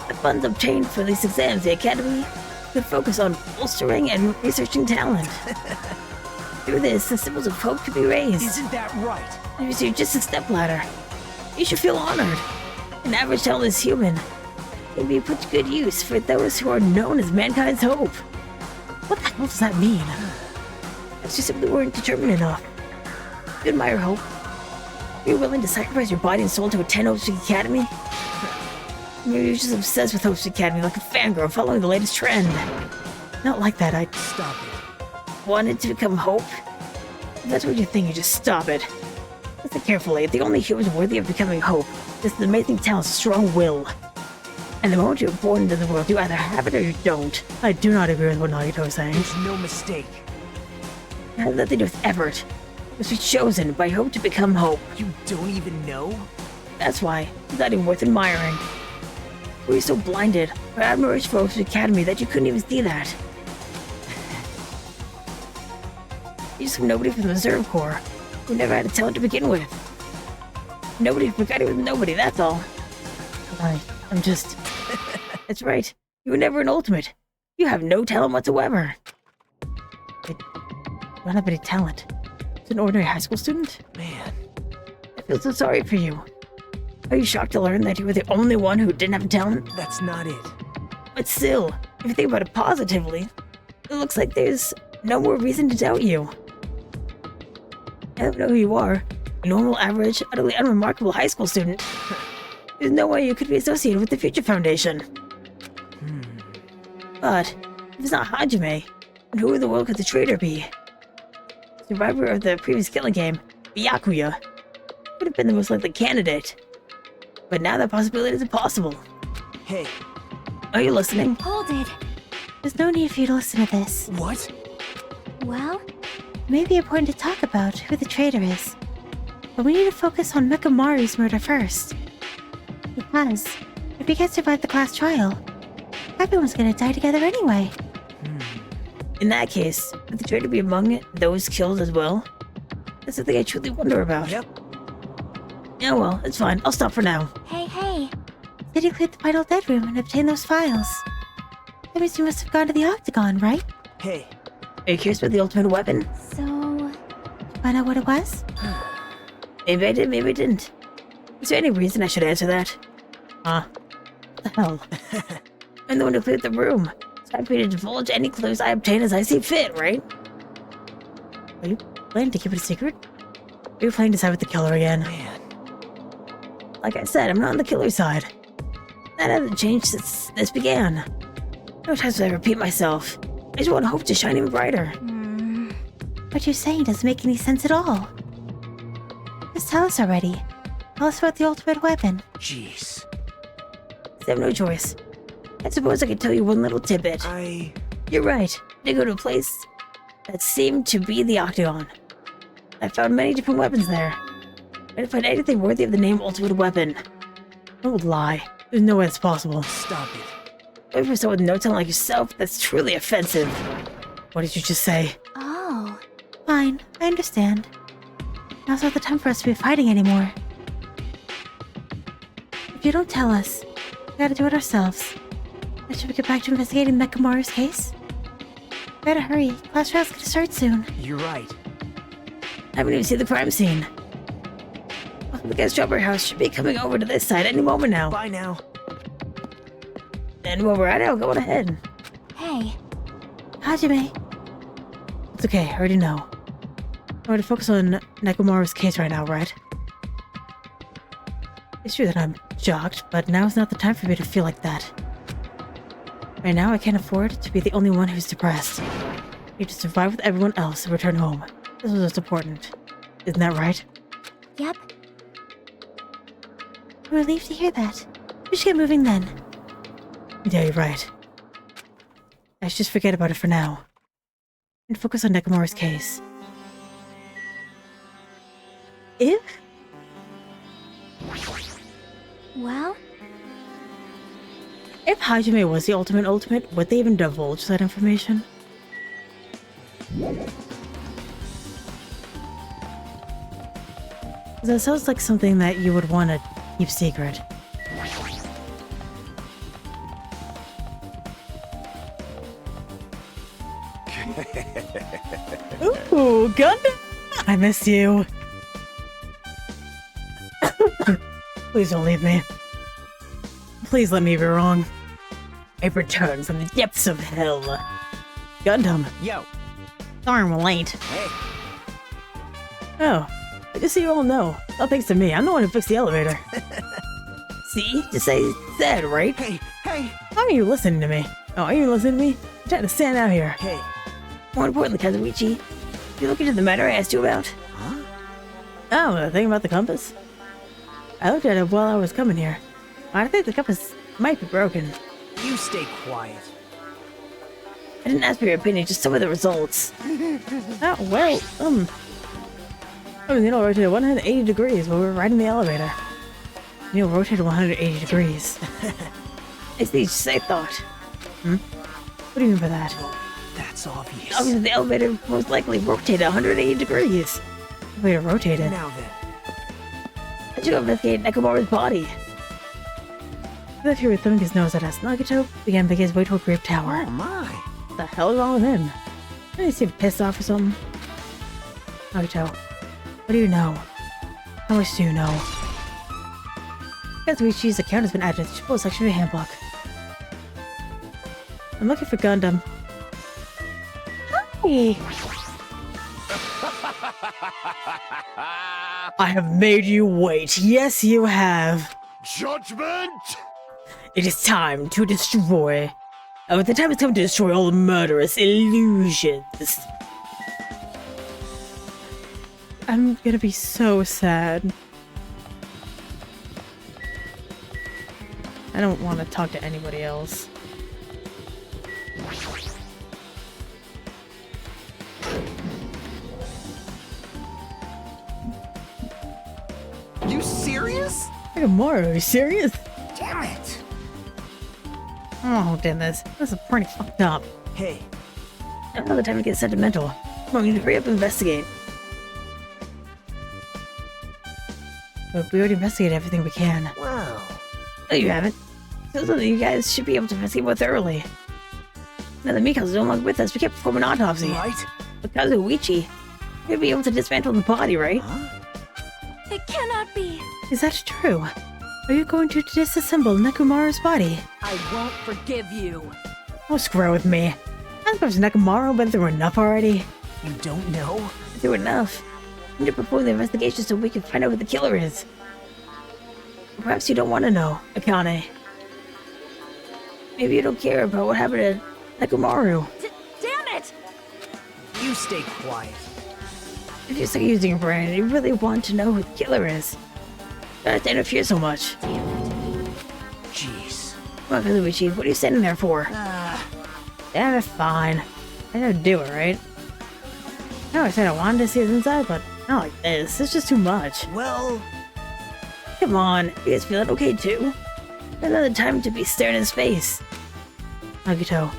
The funds obtained for these exams, the Academy could focus on bolstering and researching talent. Through this, the symbols of hope could be raised. isn't that right? If you're just a stepladder, you should feel honored. An average talent is human. It can be put to good use for those who are known as mankind's hope. What the hell does that mean? That's just simply weren't determined enough. You admire hope. You're willing to sacrifice your body and soul to attend Hope Speak Academy? Maybe you're just obsessed with Hope Speak Academy like a fangirl following the latest trend. Not like that, I Stop it. wanted to become Hope. If that's what you think, you just stop it. Listen carefully, the only humans worthy of becoming Hope is the amazing talent, strong will. And the moment you're born into the world, you either have it or you don't. I do not agree with what Nagito is saying. There's no mistake. It has nothing to do with effort. You must be chosen by Hope to become Hope. You don't even know? That's why it's not even worth admiring. Were you so blinded by admiration for Hope's Academy that you couldn't even see that? You're just nobody from the Reserve Corps who never had a talent to begin with. Nobody forgot it was nobody, that's all. I'm just... That's right. You were never an ultimate. You have no talent whatsoever. I don't have any talent. As an ordinary high school student? Man. I feel so sorry for you. Are you shocked to learn that you were the only one who didn't have a talent? That's not it. But still, if you think about it positively, it looks like there's no more reason to doubt you. I don't know who you are. A normal, average, utterly unremarkable high school student. There's no way you could be associated with the Future Foundation. But, if it's not Hajime, then who in the world could the traitor be? Survivor of the previous killing game, Byakuya, would have been the most likely candidate. But now that possibility is impossible. Hey, Are you listening? Hold it. There's no need for you to listen to this. what? Well, It may be important to talk about who the traitor is. But we need to focus on Mekamaru's murder first. Because if we can't survive the class trial, everyone's gonna die together anyway. In that case, would the traitor be among those killed as well? That's the thing I truly wonder about. Yep. Yeah, well, it's fine. I'll stop for now. hey. Did you clear the final dead room and obtain those files? That means you must have gone to the Octagon, right? Hey, Are you curious about the ultimate weapon? So, Find out what it was? Maybe I did, maybe I didn't. Is there any reason I should answer that? Huh? What the hell? I'm the one who cleared the room. It's time for me to divulge any clues I obtain as I see fit, right? Are you planning to keep it a secret? Are you planning to side with the killer again? man. Like I said, I'm not on the killer side. That hasn't changed since this began. No times will I repeat myself. I just want hope to shine even brighter. What you're saying doesn't make any sense at all. Just tell us already. Tell us about the ultimate weapon. Jeez. I have no choice. I suppose I could tell you one little tidbit. You're right. I did go to a place that seemed to be the Octagon. I found many different weapons there. I didn't find anything worthy of the name Ultimate Weapon. I would lie. There's no way it's possible. Stop it. Wait for someone with no talent like yourself? That's truly offensive. What did you just say? oh. Fine, I understand. Now's not the time for us to be fighting anymore. If you don't tell us, we gotta do it ourselves. Then should we get back to investigating Mekamaru's case? Better hurry. Class trial's gonna start soon. You're right. I haven't even seen the crime scene. Well, the guy's Strawberry House should be coming over to this side any moment now. Bye now. And while we're at it, I'll go on ahead. Hey. Hajime. It's okay, I already know. I want to focus on Nekomaru's case right now, right? It's true that I'm shocked, but now's not the time for me to feel like that. Right now, I can't afford to be the only one who's depressed. I need to survive with everyone else and return home. This was what's important. Isn't that right? Yep. I'm relieved to hear that. We should get moving then. Yeah, you're right. I should just forget about it for now. And focus on Nekomaru's case. If Well, Hajime was the ultimate, would they even divulge that information? That sounds like something that you would want to keep secret. Ooh, Gundam! I miss you. Please don't leave me. Please let me be wrong. I've returned from the depths of hell. Gundam. Yo. Darn, well ain't. Hey. Oh, I just so you all know. All thanks to me, I'm the one who fixed the elevator. See? Just say said, right? Hey. How are you listening to me? Oh, are you listening to me? I'm trying to stand out here. Hey. More importantly, Kazuichi, you look into the matter I asked you about? Huh? Oh, the thing about the compass? I looked at it while I was coming here. I think the compass might be broken. You stay quiet. I didn't ask for your opinion, just some of the results. Oh, well, the needle rotated 180 degrees while we were riding the elevator. The needle rotated 180 degrees. I see, just I thought. What do you mean by that? That's obvious. Obviously, the elevator most likely rotated 180 degrees. The elevator rotated. Now then. I should go investigate Nekomaru's body. As if he were thumbing his nose at us, Nagito began making his way toward Grape Tower. Oh my. What the hell is wrong with him? Doesn't he seem pissed off or something? Nagito, what do you know? How much do you know? Kazuichi's account has been added to the full section of your handbook. I'm looking for Gundam. Hi! I have made you wait. Yes, you have. Judgment! It is time to destroy. Oh, the time has come to destroy all murderous illusions. I'm gonna be so sad. I don't want to talk to anybody else. You serious? Nakamura, are you serious? Damn it! Oh, goodness. This is pretty fucked up. Hey, Another time to get sentimental. Come on, we need to hurry up and investigate. But we already investigated everything we can. well, No, you haven't. So you guys should be able to investigate more thoroughly. Now that Mika's no longer with us, we can't perform an autopsy. right? But Kazuichi, you'd be able to dismantle the body, right? Huh? It cannot be. Is that true? Are you going to disassemble Nekomaru's body? I won't forgive you. Oh, screw with me. I suppose Nekomaru went through enough already. You don't know? Through enough. We need to perform the investigation so we can find out who the killer is. Perhaps you don't want to know, Akane. Maybe you don't care about what happened to Nekomaru. Damn it! You stay quiet. If you're still using your brain and you really want to know who the killer is, don't have to interfere so much. Jeez. Come on, Kazuichi, what are you standing there for? Yeah, fine. I gotta do it, right? No, I said I wanted to see his inside, but not like this. It's just too much. Well, Come on, you guys feeling okay too? Another time to be staring in space. Nagito,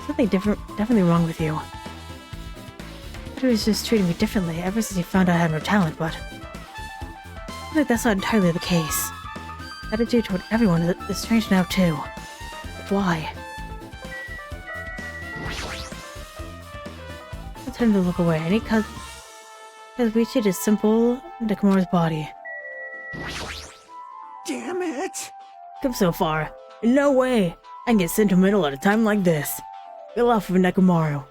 something definitely wrong with you. He was just treating me differently ever since he found out I had no talent, but I feel like that's not entirely the case. Attitude toward everyone is strange now too. But why? It's time to look away. I need Kazuichi to simple Nekomaru's body. damn it! Come so far. No way! I can get sentimental at a time like this. Get off of Nekomaru.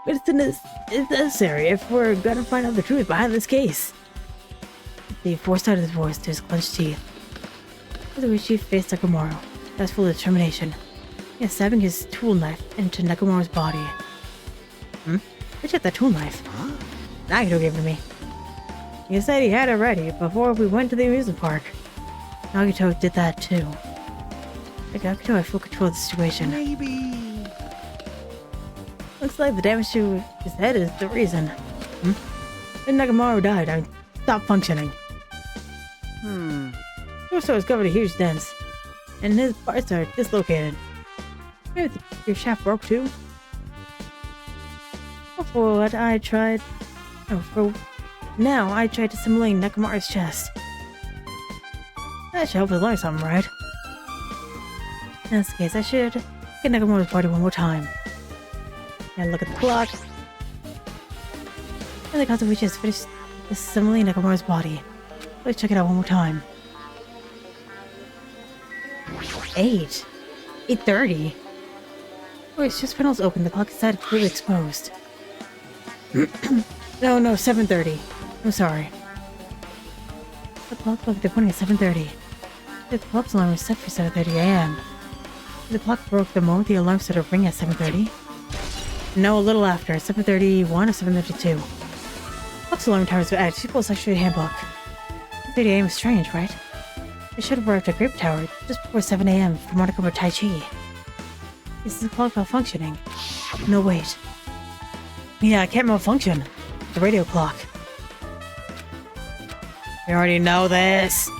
But it's necessary if we're gonna find out the truth behind this case. He forced out his voice to his clenched teeth. Kazuichi faced Nekomaru. That's full of determination. He is stabbing his tool knife into Nekomaru's body. Who took that tool knife? Huh? Nagito gave it to me. He said he had it ready before we went to the amusement park. Nagito did that too. Like Nagito had full control of the situation. Maybe. Looks like the damage to his head is the reason. When Nekomaru died, I stopped functioning. Torso is covered in huge dents, and his parts are dislocated. Maybe your shaft broke too? For what I tried... for now, I tried assimilating Nekomaru's chest. That should help us learn something, right? In this case, I should get Nekomaru's body one more time. And look at the clock. And the Kazuichi has finished assimilating Nekomaru's body. Let's check it out one more time. 8:30. Oh, it's just panels open. The clock inside is clearly exposed. No, 7:30. I'm sorry. The clock looked at pointing at 7:30. The clock's alarm was set for 7:30 a.m. The clock broke the moment the alarm started ringing at 7:30. No, a little after, 7:31 or 7:32. Clock's alarm towers were added to People's Luxury Handbook. 7:30 a.m. is strange, right? It should have arrived at Grape Tower just before 7 a.m. for Monokuma Tai Chi. Is the clock malfunctioning? No, wait. Yeah, it can't malfunction. The radio clock. We already know this.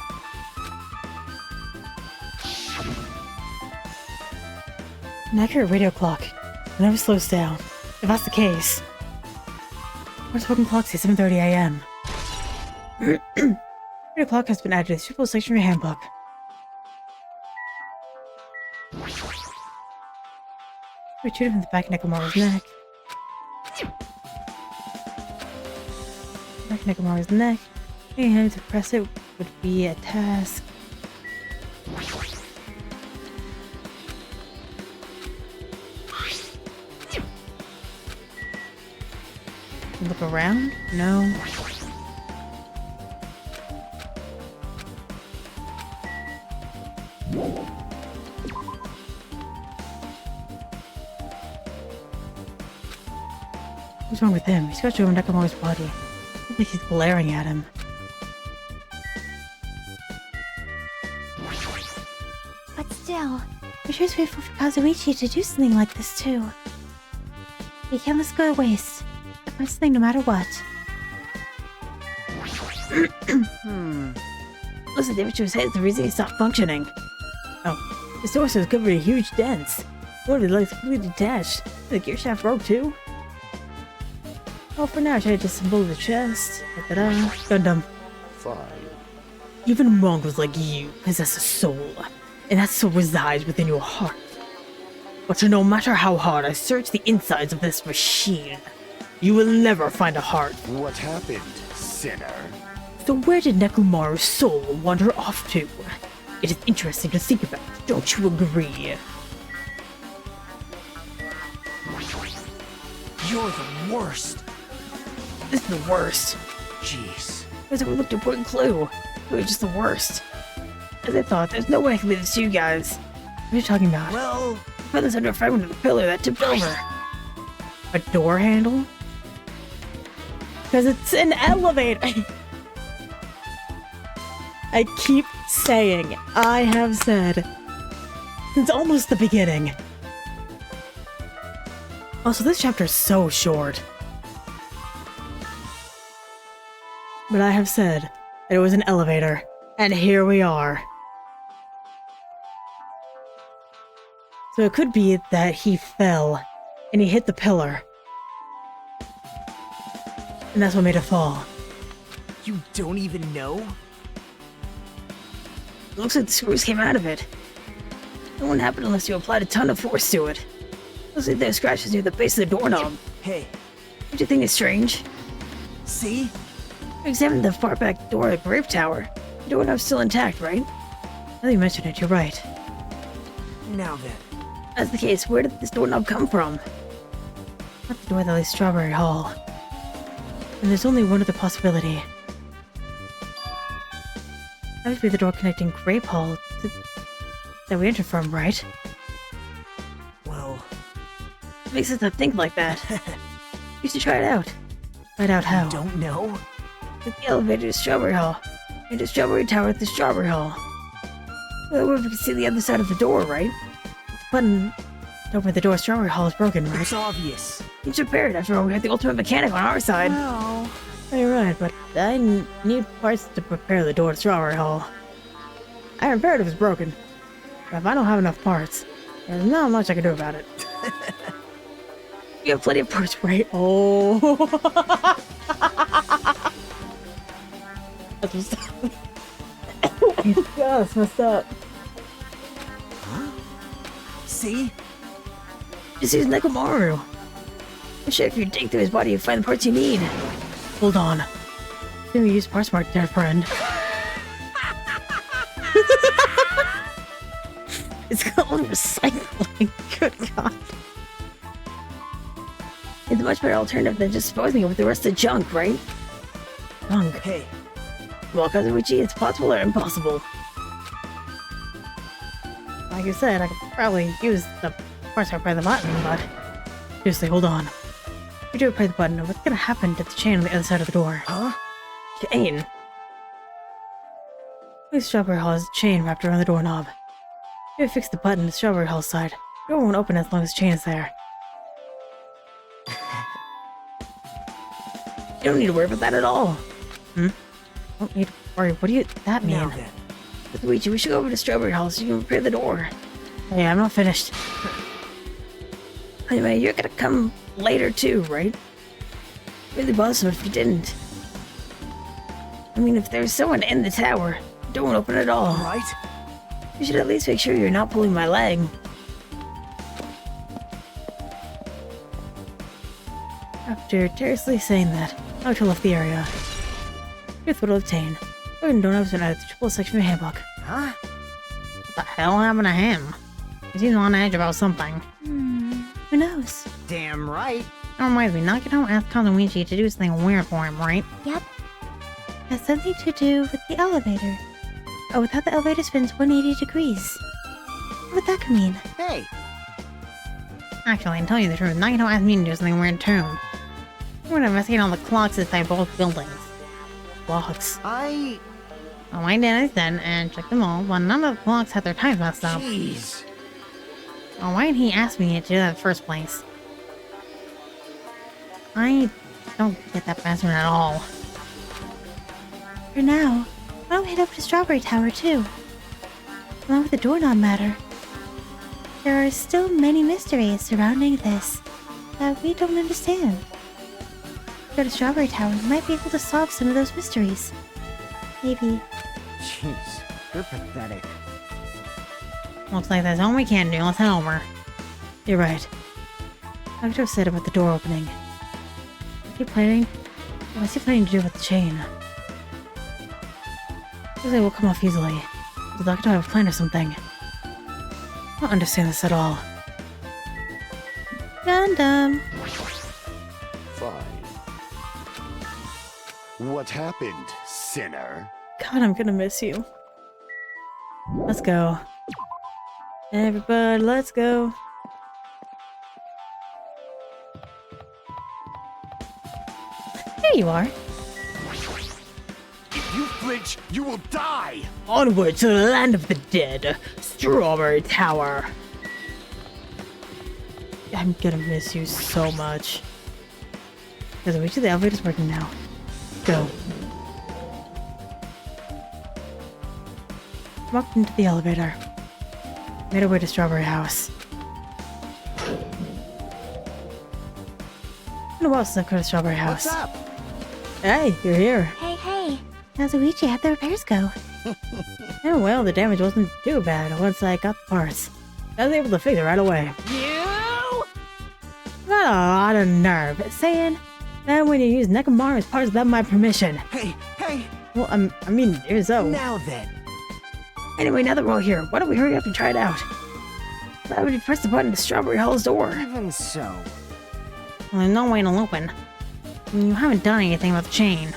An accurate radio clock. It never slows down. If that's the case. Where's spoken clock say 7:30 a.m.? Radio clock has been added to the Triple Section Handbook. Retreat from the back of Nekomaru's neck. Back of Nekomaru's neck. Getting him to press it would be a task. Look around? No. What's wrong with him? He's got to Nekomaru's body. I think he's glaring at him. But still, still. We're just grateful for Kazuichi to do something like this, too. We can't let this go to waste. I find something no matter what. Listen, damage to his head is the reason he stopped functioning. Oh, his torso is covered in huge dents. One of his legs completely detached. The gear shaft broke too. Well, for now, I tried to disassemble the chest. Ta-da! Gundam. Fine. Even mongrels like you possess a soul, and that soul resides within your heart. But no matter how hard I search the insides of this machine, you will never find a heart. What happened, sinner? So where did Nekomaru's soul wander off to? It is interesting to think about, don't you agree? You're the worst. This is the worst. Jeez. Because we looked at one clue. It was just the worst. As I thought, there's no way I can leave this to you guys. What are you talking about? Well, I found this under a fragment of the pillar that tipped over. A door handle? Because it's an elevator. I keep saying, I have said, since almost the beginning. Also, this chapter is so short. But I have said that it was an elevator, and here we are. So it could be that he fell, and he hit the pillar. And that's what made it fall. you don't even know? It looks like the screws came out of it. It wouldn't happen unless you applied a ton of force to it. Looks like there's scratches near the base of the doorknob. Hey, Don't you think it's strange? see? I examined the far back door at Grave Tower. The doorknob's still intact, right? Now that you mention it, you're right. Now then. That's the case, where did this doorknob come from? Not the door that leads to Strawberry Hall. And there's only one other possibility. That would be the door connecting Grape Hall that we entered from, right? Well, It makes sense to think like that. You should try it out. Find out how. don't know? Take the elevator to Strawberry Hall. Into Strawberry Tower at the Strawberry Hall. Well, we can see the other side of the door, right? The button to open the door to Strawberry Hall is broken, right? It's obvious. You should repair it. After all, we have the ultimate mechanic on our side. Well, You're right, but I need parts to prepare the door to Strawberry Hall. I repaired it if it's broken. But if I don't have enough parts, there's not much I can do about it. You have plenty of parts, right? Oh. That's messed up. God, that's messed up. see? Just use Nekomaru. I'm sure if you dig through his body, you'll find the parts you need. Hold on. Can we use parts mark there, friend? It's called recycling. Good God. It's a much better alternative than just disposing it with the rest of the junk, right? Junk. Hey, Well, Kazuichi, it's possible or impossible. Like you said, I could probably use the parts mark by the button, but... Seriously, hold on. If you do press the button, what's gonna happen to the chain on the other side of the door? huh? Chain? This Strawberry Hall has a chain wrapped around the doorknob. If you fix the button to the Strawberry Hall side, the door won't open as long as the chain is there. You don't need to worry about that at all. Don't need to worry. What do you... that mean? Now then. With Luigi, we should go over to Strawberry Hall so you can repair the door. Hey, I'm not finished. Anyway, you're gonna come later too, right? Really bothersome if you didn't. I mean, if there's someone in the tower, don't open it all. Right? You should at least make sure you're not pulling my leg. After tersely saying that, Naruto left the area. Here's what I'll obtain. Broken doorknobs been added to the triple section of the handbook. Huh? What the hell happened to him? He seems on edge about something. Who knows? Damn right. That reminds me, Nagito asked Kazuichi to do something weird for him, right? Yep. Has something to do with the elevator. Oh, with how the elevator spins 180 degrees. What that could mean? Hey, Actually, to tell you the truth, Nagito asked me to do something weird too. We're gonna investigate all the clocks inside both buildings. Clocks. I I went in then and checked them all, but none of the blocks had their times messed up. Jeez. Well, why didn't he ask me to do that in the first place? I don't get that bastard at all. For now, why don't we head over to Strawberry Tower too? Along with the doorknob matter. There are still many mysteries surrounding this that we don't understand. Go to Strawberry Tower, we might be able to solve some of those mysteries. Maybe. Jeez, you're pathetic. Looks like that's all we can do. Let's head over. You're right. Doctor said about the door opening. What's he planning to do with the chain? Usually it will come off easily. The doctor have a plan or something. I don't understand this at all. Dum-dum. Fine. What happened, sinner? God, I'm gonna miss you. Let's go. Everybody, let's go. There you are. If you flinch, you will die! Onward to the land of the dead, Strawberry Tower. I'm gonna miss you so much. There's a way to the elevator's working now. Go. Walked into the elevator. Made our way to Strawberry House. Been a while since I've come to Strawberry House. What's up? Hey, you're here. Hey. How's Luigi? How'd the repairs go? Oh well, the damage wasn't too bad once I got the parts. I was able to fix it right away. You! Got a lot of nerve saying that when you use Nekomaru's parts without my permission. Hey! Well, I mean, here's so. Now then. Anyway, now that we're all here, why don't we hurry up and try it out? Why would you press the button to Strawberry Hall's door? Even so. Well, there's no way it'll open. I mean, you haven't done anything about the chain.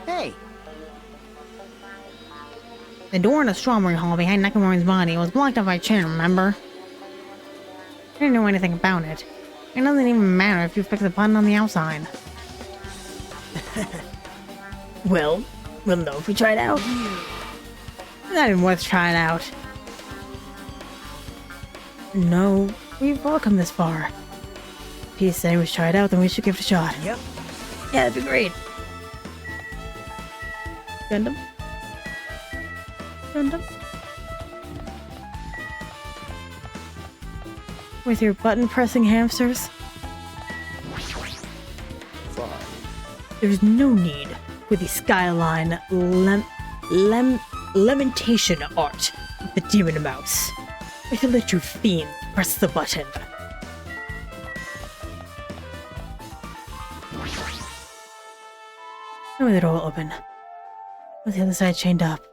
Hey! The door in the Strawberry Hall behind Nakamura's body was blocked off by a chain, remember? I didn't know anything about it. It doesn't even matter if you fix the button on the outside. Well, we'll know if we try it out. Not even worth trying out. No, we've all come this far. Peace said we should try it out, then we should give it a shot. Yep. Yeah, that'd be great. Gundam? With your button-pressing hamsters? Fine. There's no need for the skyline lamentation art of the demon mouse. I can let you fiend press the button. No, the door will open. With the other side chained up.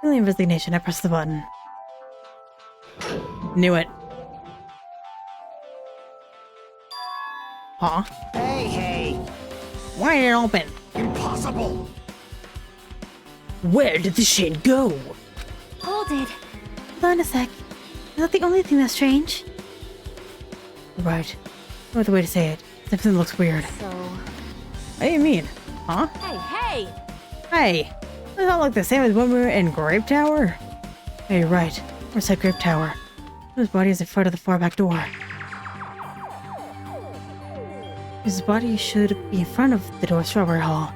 Feeling resignation, I press the button. Knew it. Huh? Hey! Why did it open? Impossible! Where did the chain go? Hold it. Hold on a sec. Is that the only thing that's strange? Right. No other way to say it. Something looks weird. So... What do you mean? Huh? Hey! Hey! Does that look the same as when we were in Grape Tower? Hey, you're right. We're at Grape Tower. His body is in front of the far back door. His body should be in front of the door of Strawberry Hall.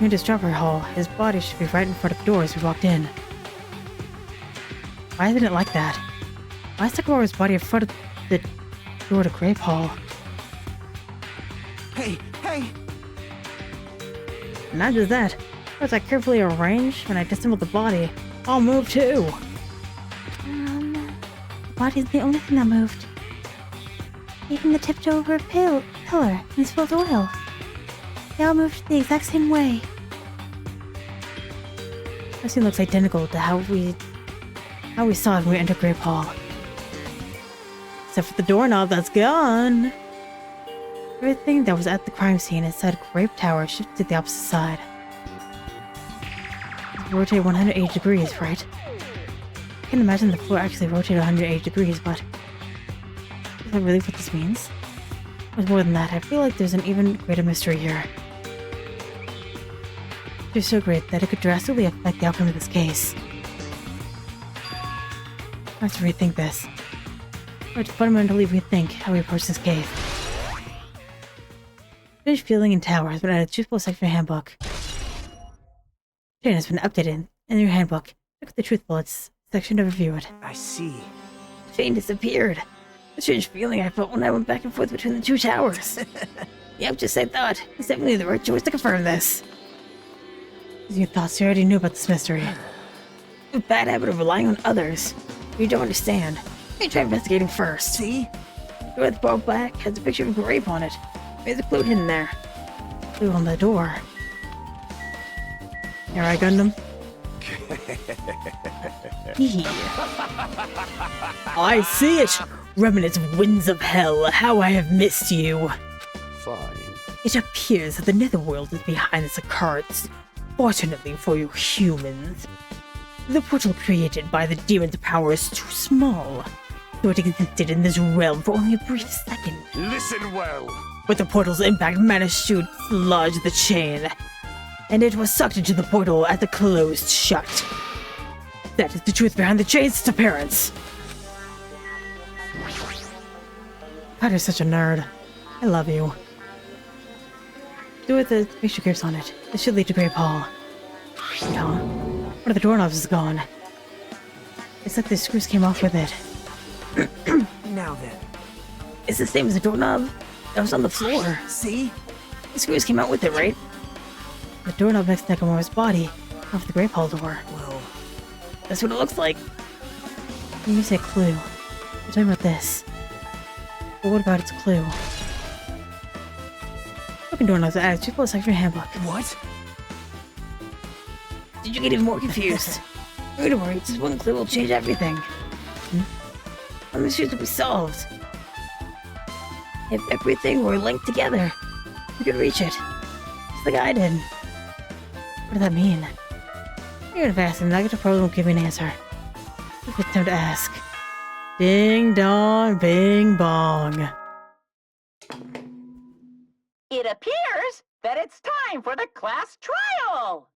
Near to Strawberry Hall, his body should be right in front of the door as we walked in. Why isn't it like that? Why is Sakura's body in front of the door to Grape Hall? Hey! Not just that, as I carefully arranged when I disassembled the body, I'll move too. The body's the only thing that moved. Even the tipped over pillar and spilled oil. They all moved the exact same way. This scene looks identical to how we saw it when we entered Grape Hall. Except for the doorknob that's gone. Everything that was at the crime scene inside Grape Tower shifted to the opposite side. It rotated 180 degrees, right? I can imagine the floor actually rotated 180 degrees, but is that really what this means? With more than that, I feel like there's an even greater mystery here. You're so great that it could drastically affect the outcome of this case. I have to rethink this. I have to fundamentally rethink how we approach this case. Finish feeling in tower has been added to truthful section handbook. Chain has been updated in your handbook. Look at the truth bullets section to review it. I see. Chain disappeared. The strange feeling I felt when I went back and forth between the two towers. Yep, just I thought. It's definitely the right choice to confirm this. Your thoughts, you already knew about this mystery. A bad habit of relying on others. You don't understand. You try investigating first. See? The door at the bar back has a picture of a grape on it. There's a clue hidden there. Clue on the door. Here I Gundam. I see it! Remnants of winds of hell, how I have missed you. Fine. It appears that the netherworld is behind this occurrence. Fortunately for you humans, the portal created by the demon's power is too small, so it existed in this realm for only a brief second. Listen well. But the portal's impact managed to dislodge the chain, and it was sucked into the portal as it closed shut. That is the truth behind the chain's disappearance. God, you're such a nerd. I love you. Do it with the picture grips on it. This should lead to Great Hall. No. One of the doorknobs is gone. It's like the screws came off with it. Now then. It's the same as the doorknob that was on the floor. See? The screws came out with it, right? The doorknob next to Nakamura's body, off the Great Hall door. Well, That's what it looks like. When you say clue, you're talking about this. But what about its clue? Broken doorknobs are added to the section handbook. what? Did you get even more confused? Don't worry, just one clue will change everything. The mysteries will be solved. If everything were linked together, we could reach it. Just like I did. What does that mean? You're gonna ask him, I'll get a problem, give me an answer. If it's time to ask. Ding dong, bing bong. It appears that it's time for the class trial.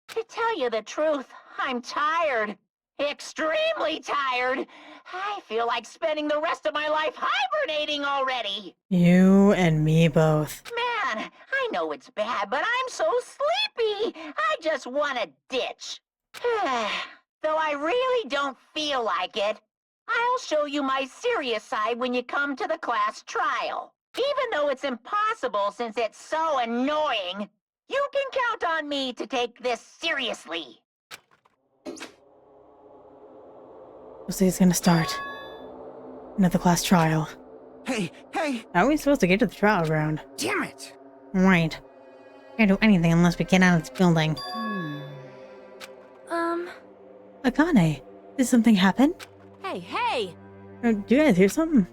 To tell you the truth, I'm tired. Extremely tired. I feel like spending the rest of my life hibernating already. You and me both. Man, I know it's bad, but I'm so sleepy. I just want to ditch. Though I really don't feel like it, I'll show you my serious side when you come to the class trial. Even though it's impossible since it's so annoying, you can count on me to take this seriously. Looks like it's gonna start. Another class trial. Hey! How are we supposed to get to the trial ground? Damn it! Right. Can't do anything unless we get out of this building. Akane, did something happen? Hey! Do you guys hear something?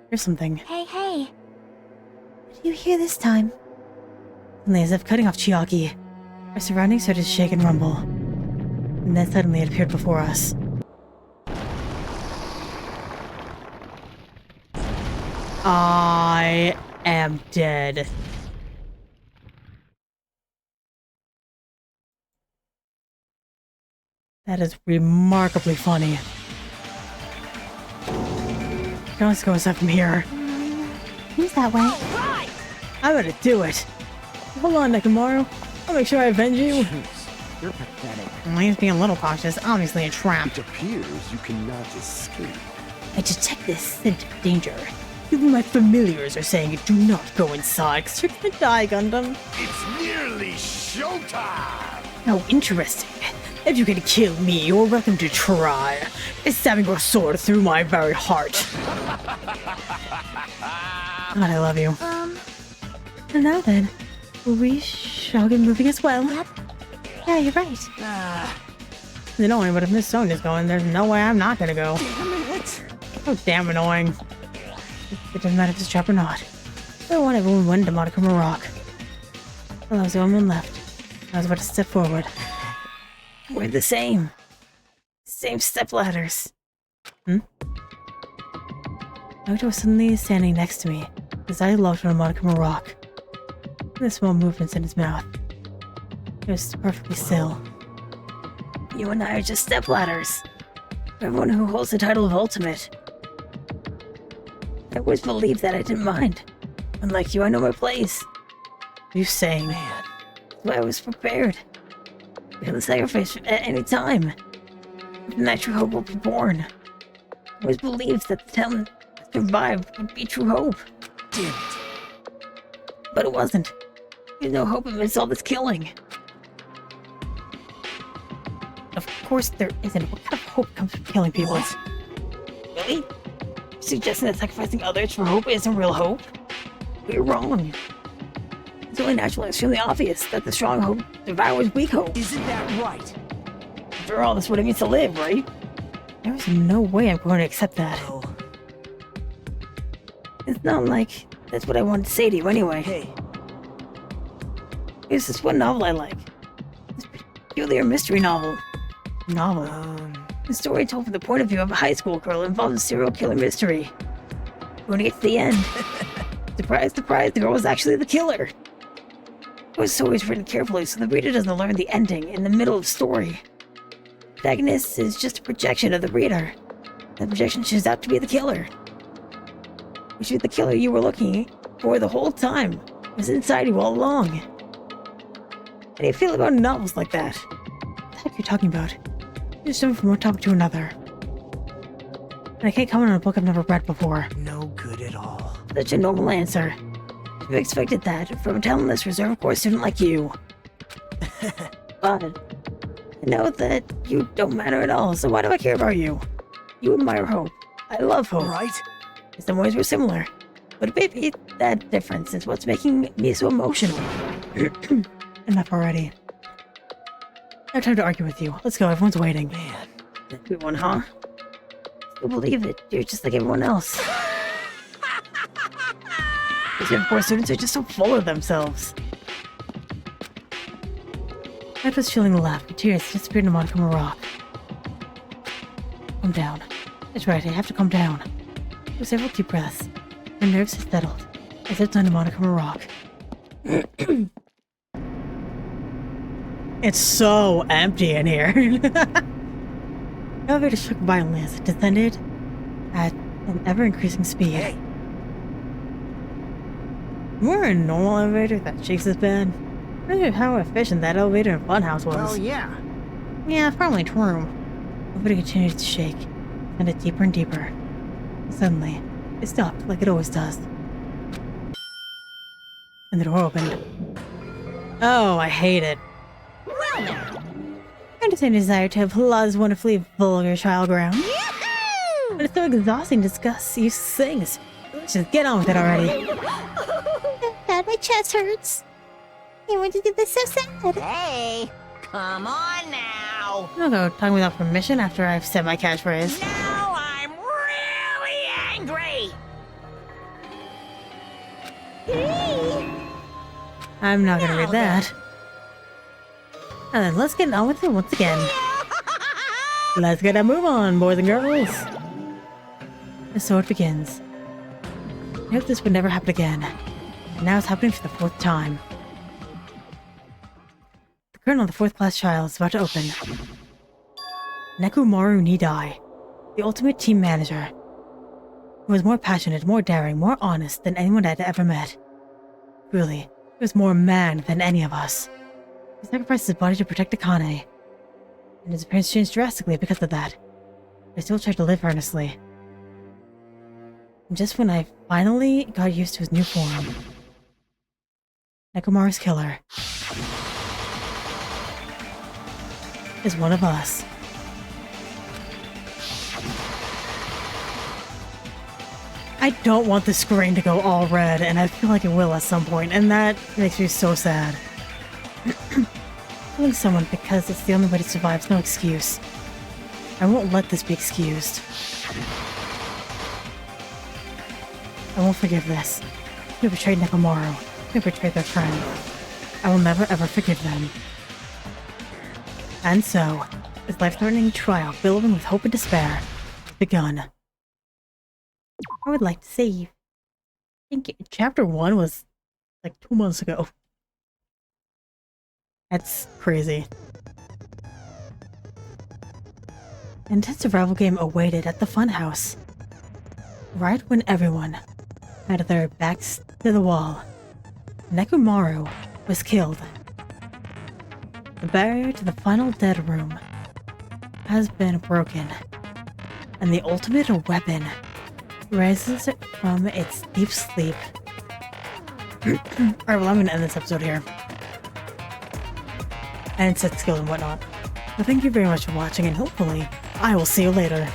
Here's something. Hey. What do you hear this time? Suddenly, as if cutting off Chiaki, our surroundings started to shake and rumble. And then suddenly it appeared before us. I am dead. That is remarkably funny. Can let's go aside from here. Who's that way? I'm gonna do it. Hold on, Nekomaru. I'll make sure I avenge you. You're pathetic. He's being a little cautious. Obviously a trap. It appears you cannot escape. I detect this scent of danger. Even my familiars are saying do not go inside, because you're gonna die, Gundam. It's nearly showtime! How interesting. If you can kill me, you're welcome to try. It's stabbing your sword through my very heart. God, I love you. And now then, we shall get moving as well. Yep. Yeah, you're right. You know, but if Miss Sonia's going, there's no way I'm not gonna go. Damn it! Oh, damn annoying. It doesn't matter if it's a trap or not. I want everyone went to Monokuma Rock. Well, I was the only one left. I was about to step forward. We're the same. Same step ladders. Naruto was suddenly standing next to me, his eye locked on Monokuma Rock. And the small movements in his mouth. It was perfectly still. You and I are just stepladders. Everyone who holds the title of Ultimate. I always believed that I didn't mind. Unlike you, I know my place. What are you saying? Man, That's why I was prepared. For the sacrifice at any time. If an true hope will be born. I always believed that the town that survived would be true hope. damn it. But it wasn't. There's no hope amidst all this killing. Of course there isn't. What kind of hope comes from killing people? What? Really? You're suggesting that sacrificing others for hope isn't real hope? You're wrong. It's only natural and extremely obvious that the strong hope devours weak hope. Isn't that right? After all, that's what it means to live, right? There's no way I'm going to accept that. Well, It's not like that's what I wanted to say to you anyway. hey, There's this one novel I like. It's purely a mystery novel. Novel. A story told from the point of view of a high school girl involved in serial killer mystery. When it gets to the end, surprise, surprise, the girl was actually the killer. The story is written carefully so the reader doesn't learn the ending in the middle of the story. The protagonist is just a projection of the reader. The projection turns out to be the killer. Which is the killer you were looking for the whole time. Was inside you all along. How do you feel about novels like that? What the heck are you talking about? You just jump from one topic to another. And I can't comment on a book I've never read before. no good at all. Such a normal answer. I've expected that from a talentless reserve corps student like you. But I know that you don't matter at all, so why do I care about you? You admire hope. I love hope. Right? In some ways we're similar. But maybe that difference is what's making me so emotional. Enough already. No time to argue with you. Let's go, everyone's waiting. Man, Good one, huh? Still believe it. You're just like everyone else. Reserve corps students are just so full of themselves. I was feeling the laugh, but tears disappeared in a from a rock. Calm down. That's right, I have to calm down. With several deep breaths, my nerves had settled. I sat down to from a rock. It's so empty in here. The elevator shook violently as it descended at an ever-increasing speed. hey, We're in a normal elevator that shakes this bed. Look at how efficient that elevator in Funhouse was. well, yeah. Yeah, probably true. The elevator continued to shake, and it deeper and deeper. And suddenly, it stopped like it always does. And the door opened. Oh, I hate it. I understand your desire to applaud this wonderfully vulgar trial ground. But it's so exhausting to discuss useless things. Let's just get on with it already. Dad, my chest hurts. I want to do this so sad. Hey, come on now. I'm not going to talk without permission after I've said my catchphrase. Now I'm really angry. I'm not going to read that. And then let's get on with it once again. Let's get a move on, boys and girls. And so it begins. I hope this would never happen again. And now it's happening for the 4th time. The curtain on the 4th class trial is about to open. Nekomaru Nidai, the ultimate team manager, who was more passionate, more daring, more honest than anyone I'd ever met. Really, he was more man than any of us. He sacrificed his body to protect Akane, and his appearance changed drastically because of that. But I still tried to live earnestly. And just when I finally got used to his new form, Nekomaru's killer is one of us. I don't want the screen to go all red, and I feel like it will at some point, and that makes me so sad. Killing someone because it's the only way to survive is no excuse. I won't let this be excused. I won't forgive this. Who betrayed Nekomaru, who betrayed their friend. I will never ever forgive them. And so, this life-threatening trial, billowing with hope and despair, has begun. I would like to save. I think chapter 1 was like 2 months ago. That's crazy. Intense survival game awaited at the funhouse. Right when everyone had their backs to the wall, Nekomaru was killed. The barrier to the final dead room has been broken, and the ultimate weapon rises from its deep sleep. Alright, well, I'm gonna end this episode here. And set skills and whatnot. But thank you very much for watching, and hopefully, I will see you later.